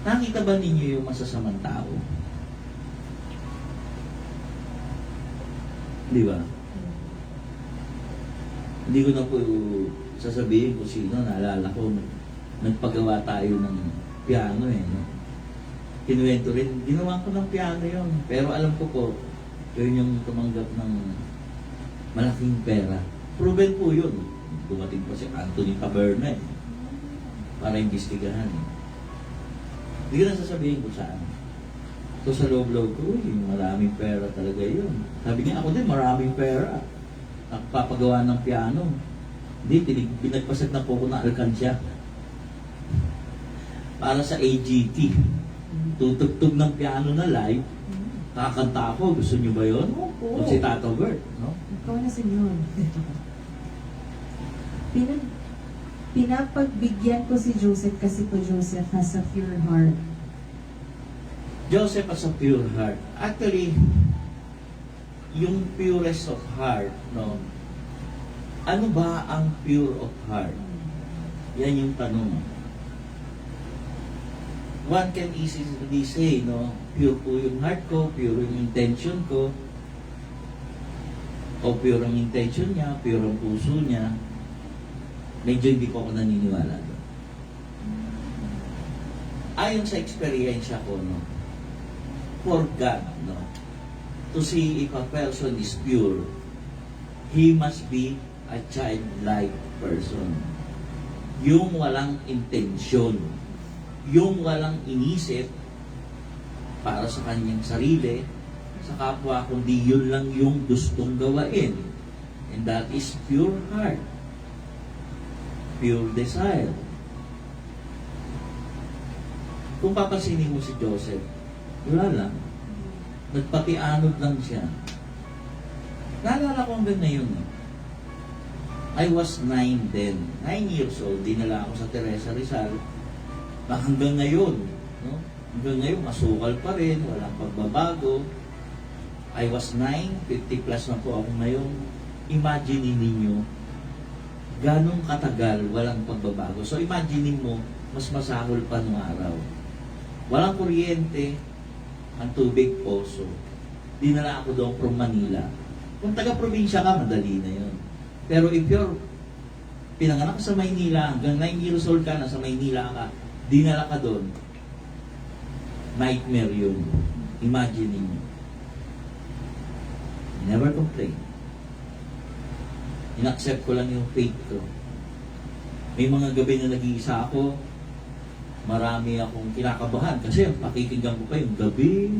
Nakita ba ninyo yung masasamang tao? Di ba? Hindi ko na po sasabihin kung sino. Naalala ko, nagpagawa tayo ng piano no? Kinuwento rin, ginawa ko ng piano yun. Pero alam ko po, yun yung tumanggap ng malaking pera. Proven po yun. Dumating pa si Anthony Taberna para imbestigahan. Hindi ko na sasabihin kung saan. So sa loob-loob ko, maraming pera talaga yun. Sabi niya, ako din, maraming pera. Nakapapagawa ng piano. Hindi, pinagpasag na po ko ng alkansya. Para sa AGT. Tutugtog ng piano na live. Kakanta ako. Gusto niyo ba yun? Opo. O si Tato Bert, no? Ikaw na senyor. Pinapagbigyan ko si Joseph kasi po Joseph has a pure heart. Joseph has a pure heart. Actually, yung purest of heart, no? Ano ba ang pure of heart? Yan yung tanong. One can easily say, no? Pure po yung heart ko, pure yung intention ko, o pure ang intention niya, pure ang puso niya. Medyo hindi ko ako naniniwala doon. Ayon sa experience ko, no? For God, no? To see if a person is pure, he must be a childlike person. Yung walang intensyon, yung walang inisip para sa kanyang sarili, sa kapwa, kundi yun lang yung gustong gawain. And that is pure heart, pure desire. Kung papansinin mo si Joseph, wala lang. Nagpatianod lang siya. Naalala ko hanggang ngayon. I was 9 then. 9 years old. Dinala ako sa Teresa Rizal. Na hanggang ngayon, no? Hanggang ngayon, masukal pa rin. Walang pagbabago. I was 9, 50 plus na po ako ngayon. Imagine ninyo, ganong katagal, walang pagbabago. So imagine mo, mas masahol pa nung araw. Walang kuryente, ang tubig, poso. Dinala ako doon from Manila. Kung taga-probinsya ka, madali na yun. Pero if you're pinanganak sa Maynila, hanggang 9 years old ka, nasa Maynila ka, dinala ka doon, nightmare yun. Imagine niyo. Never complain. In-accept ko lang yung fate ko. May mga gabi na nag-iisa ako, marami akong kinakabahan kasi pakikinggan ko pa yung gabi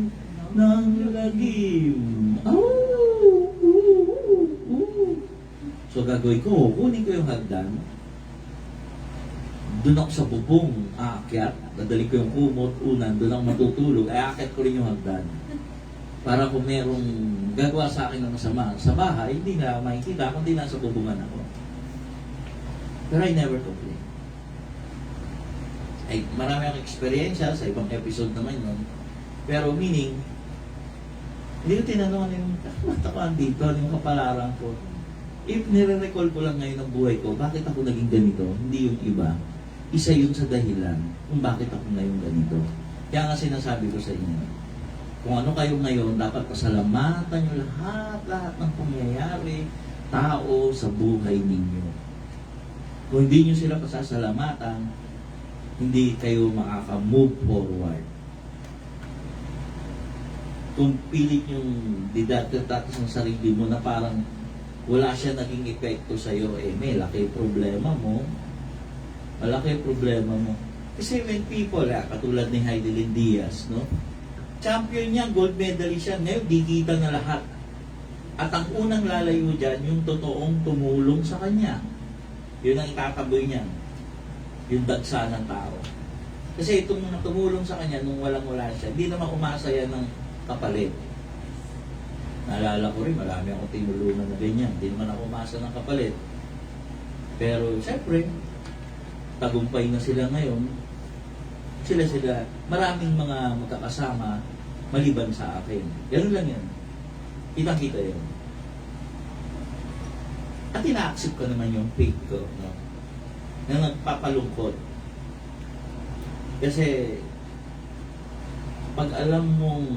ng lagim. So gagawin ko, kunin ko yung hagdan, doon ako sa bubong, aakyat, dadali ko yung kumot, unan, doon ako matutulog, aakyat ko rin yung hagdan. Para kung merong gagawa sa akin ng masama sa bahay, hindi na makikita, kundi nasa bubungan ako. Pero I never complain. Ay, marami akong experience sa ibang episode naman yun. Pero meaning, hindi ko tinanong ano yung matakuan dito, ano yung kapalaran ko. If nire-recall ko lang ngayon ang buhay ko, bakit ako naging ganito, hindi yung iba. Isa yun sa dahilan kung bakit ako ngayon ganito. Kaya nga sinasabi ko sa inyo, kung ano kayo ngayon, dapat pasalamatan nyo lahat ng pangyayari, tao sa buhay ninyo. Kung hindi nyo sila pasasalamatan, hindi kayo makaka-move forward. Kung pilit yung didatatas ng sarili mo na parang wala siya naging epekto sa'yo, may laki problema mo. Malaki problema mo. Kasi when people, katulad ni Heidelin Diaz, no? Champion niya, gold medalist siya, ngayon dikita na lahat. At ang unang lalayo dyan, yung totoong tumulong sa kanya. Yun ang itataboy niya. Yung dagsa ng tao. Kasi itong tumulong sa kanya nung walang-wala siya, hindi naman umasa yan ng kapalit. Naalala ko rin, marami akong tinulungan na ganyan. Hindi naman ako umasa ng kapalit. Pero, siyempre, tagumpay na sila ngayon. Sila, maraming mga magkakasama maliban sa akin. Ganun lang yan. Kitang-kita yun. At ina-accept ko naman yung fate ko, no? Na nagpapalungkot. Kasi, pag alam mong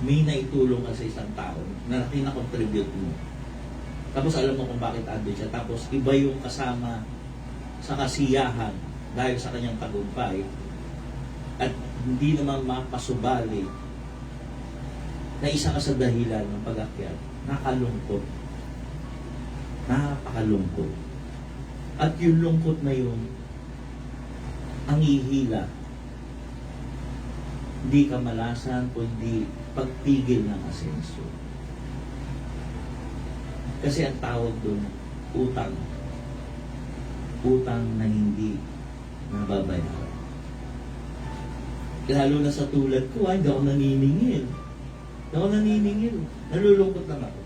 may naitulong ka sa isang tao na kina-contribute mo, tapos alam mo kung bakit ando siya, tapos iba yung kasama sa kasiyahan dahil sa kanyang tagumpay at hindi naman mapasubali na isa ka sa dahilan ng pag-akyat, nakalungkot. Napakalungkot. At yung lungkot na yun, ang ihila, hindi kamalasan kundi pagpigil ng asenso. Kasi ang tawag doon, utang. Utang na hindi nababayaran. Lalo na sa tulad ko, hindi ako naniningil. Hindi ako naniningil. Nalulungkot lang ako.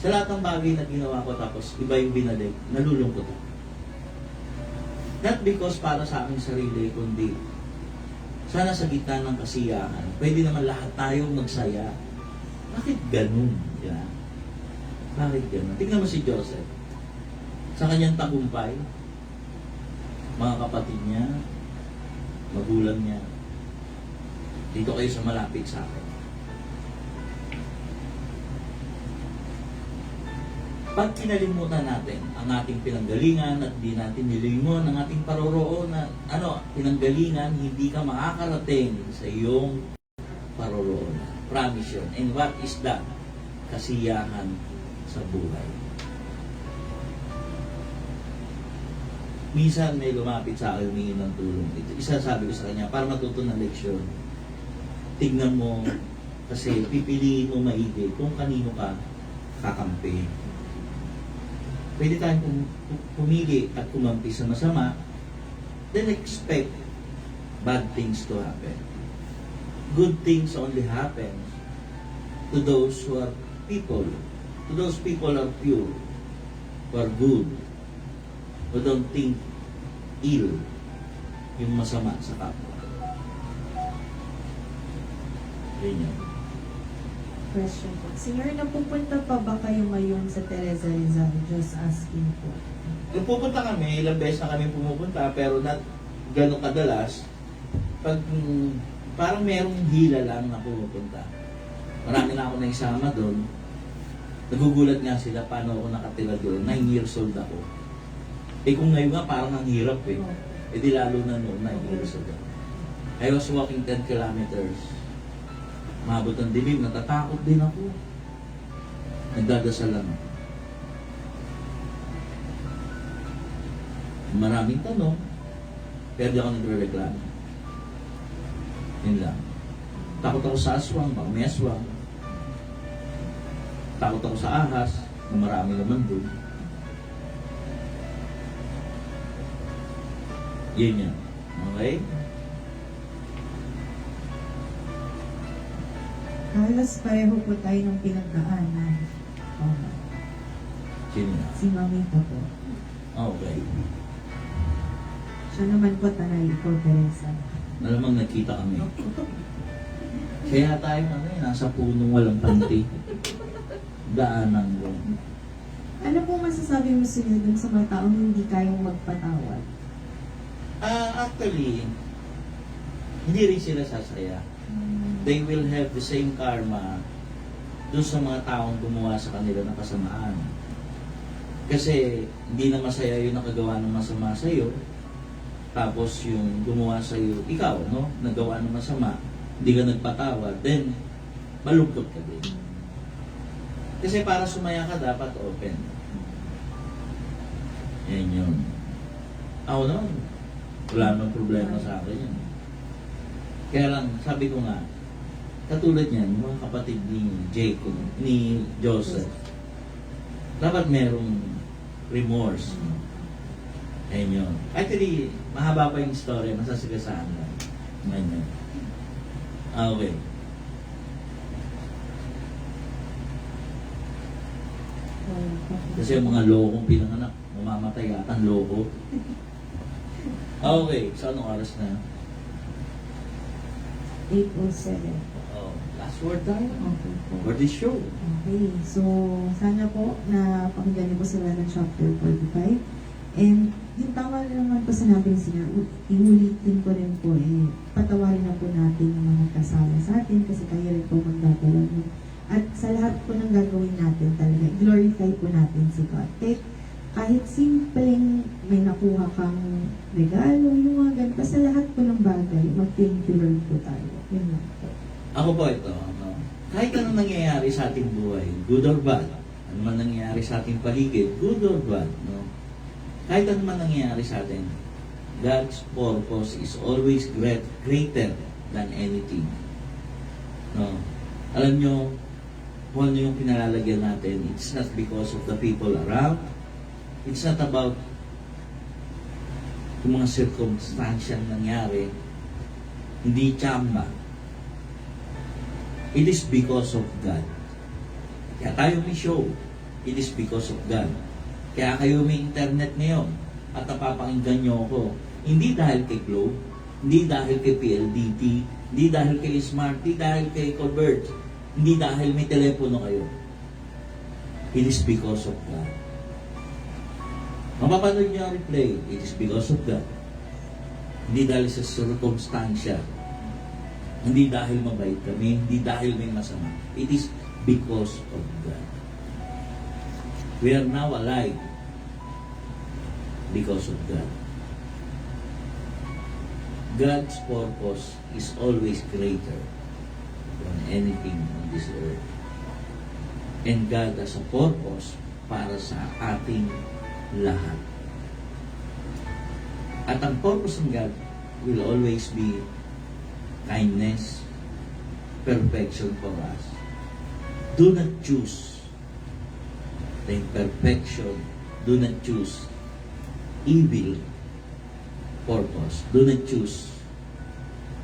Sa lahat ng bagay na ginawa ko tapos iba yung binalik, nalulungkot ako. Not because para sa aking sarili, kundi sana sa gitna ng kasiyahan, pwede naman lahat tayong magsaya. Bakit ganun? Yeah. Bakit ganun? Tingnan mo si Joseph. Sa kanyang tagumpay, mga kapatid niya, magulang niya, dito kayo sa malapit sa akin. Pag kinalimutan natin ang ating pinanggalingan at di natin nilingon ang ating paroroon na pinanggalingan, hindi ka makakarating sa iyong paroroon. Promise yun. And what is that? Kasiyahan sa buhay. Minsan may lumapit sa akin, humingi ng tulong. Isa sabi ko sa kanya, para matuto ng leksyon, tignan mo, kasi pipiliin mo maigi kung kanino ka kakampi. Pwede tayong pumili at kumampi sa masama, then expect bad things to happen. Good things only happen to those who are people. To those people are pure, who are good, who don't think ill, yung masama sa kapwa. Ganyan. Question po. Sir, napupunta pa ba kayo ngayon sa Teresa Rizal? Just asking po. Nung pupunta kami, ilang beses na kami pumupunta, pero not ganun kadalas. Pag parang merong hila lang na pumupunta. Marami na ako naisama doon. Nagugulat nga sila paano ako nakatira doon. 9 years old ako. Eh kung ngayon nga parang ang hirap eh. Eh di lalo na noon, 9 years old ako. I was walking 10 kilometers Mabot ang dilim, natatakot din ako. Nagdadasal lang ako. Maraming tanong, pero di ako nagre-reklamo. Yun lang. Takot ako sa aswang, baka may aswang. Takot ako sa ahas, na marami naman doon. Yun yan. Okay? Halos pareho po tayo ng pinagdaanan. Oh, Sino yan? si Mamita po. Okay. Siya naman po tanay ko, Teresa. Malamang nakita kami. Kaya tayo nasa punong walang panty. Daanan ko. Ano po masasabi mo sila dun sa mga taong hindi kayang magpatawad? Actually, hindi rin sila sasaya. They will have the same karma doon sa mga taong gumawa sa kanila ng kasamaan. Kasi hindi na masaya yung nakagawa ng masama sa iyo. Tapos yung gumawa sa iyo, ikaw, no? Nagawa ng masama, hindi ka nagpatawad, then malungkot ka din. Kasi para sumaya ka, dapat open. Yan yun. Ako naman, wala namang problema sa akin yan. Kaya lang, sabi ko nga, katulad niyan, mga kapatid ni Jacob, ni Joseph, dapat merong remorse. Ayun yun. Actually, mahaba pa yung story, masasagasaan lang. Ganyan. Okay. Kasi yung mga lokong pinanganak, mamamatay yata ang loko. Okay, so anong oras na? 8:07. Oh, last word tayo. Okay po. For this show. Okay, so sana po na pakinggan niyo po sila ng chapter 45. And yung tama na naman po sa natin sila, iulitin ko rin po patawarin na po natin yung mga kasala sa atin kasi kayo rin po magdadala. At sa lahat po ng gagawin natin talaga, glorify po natin si God. Kahit simpleng may nakuha kang regalo, yung mga ganun, basta lahat po ng bagay, mag-thank you Lord po tayo. Yun lang po. Ako po ito, no? Kahit anong nangyayari sa ating buhay, good or bad, ano man nangyayari sa ating paligid, good or bad, no? Kahit ano man nangyayari sa atin, God's purpose is always greater than anything. No? Alam nyo, kung ano yung pinalalagyan natin, it's not because of the people around, it's not about yung mga circumstantial nangyari, hindi tsamba. It is because of God. Kaya tayo may show, it is because of God. Kaya kayo may internet ngayon at napapakinggan nyo ako. Hindi dahil kay Globe, hindi dahil kay PLDT, hindi dahil kay Smart, hindi dahil kay Converge, hindi dahil may telepono kayo. It is because of God. Mapapanood nyo ang replay, it is because of God. Hindi dahil sa circumstansya, hindi dahil mabait kami, hindi dahil may masama. It is because of God. We are now alive because of God. God's purpose is always greater than anything on this earth. And God has a purpose para sa ating lahat. At ang purpose ng God will always be kindness, perfection for us. Do not choose the imperfection. Do not choose evil purpose. Do not choose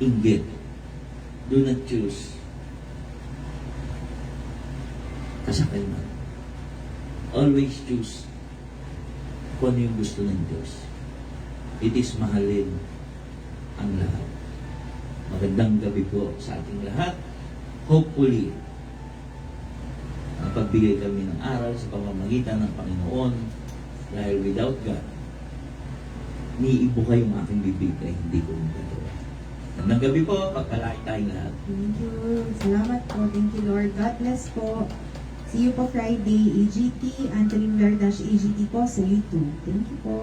inggit. Do not choose kasakiman. Always choose kung ano yung gusto ng Diyos. It is mahalin ang lahat. Magandang gabi po sa ating lahat. Hopefully, pagbigay kami ng aral sa pamamagitan ng Panginoon dahil without God, niibo kayong aking bibig ay hindi ko magagawa. Magandang gabi po, pagpalain tayong lahat. Thank you. Salamat po. Thank you, Lord. God bless po. See you po Friday, AGT, Anthony Verdash AGT po sa YouTube. Thank you po.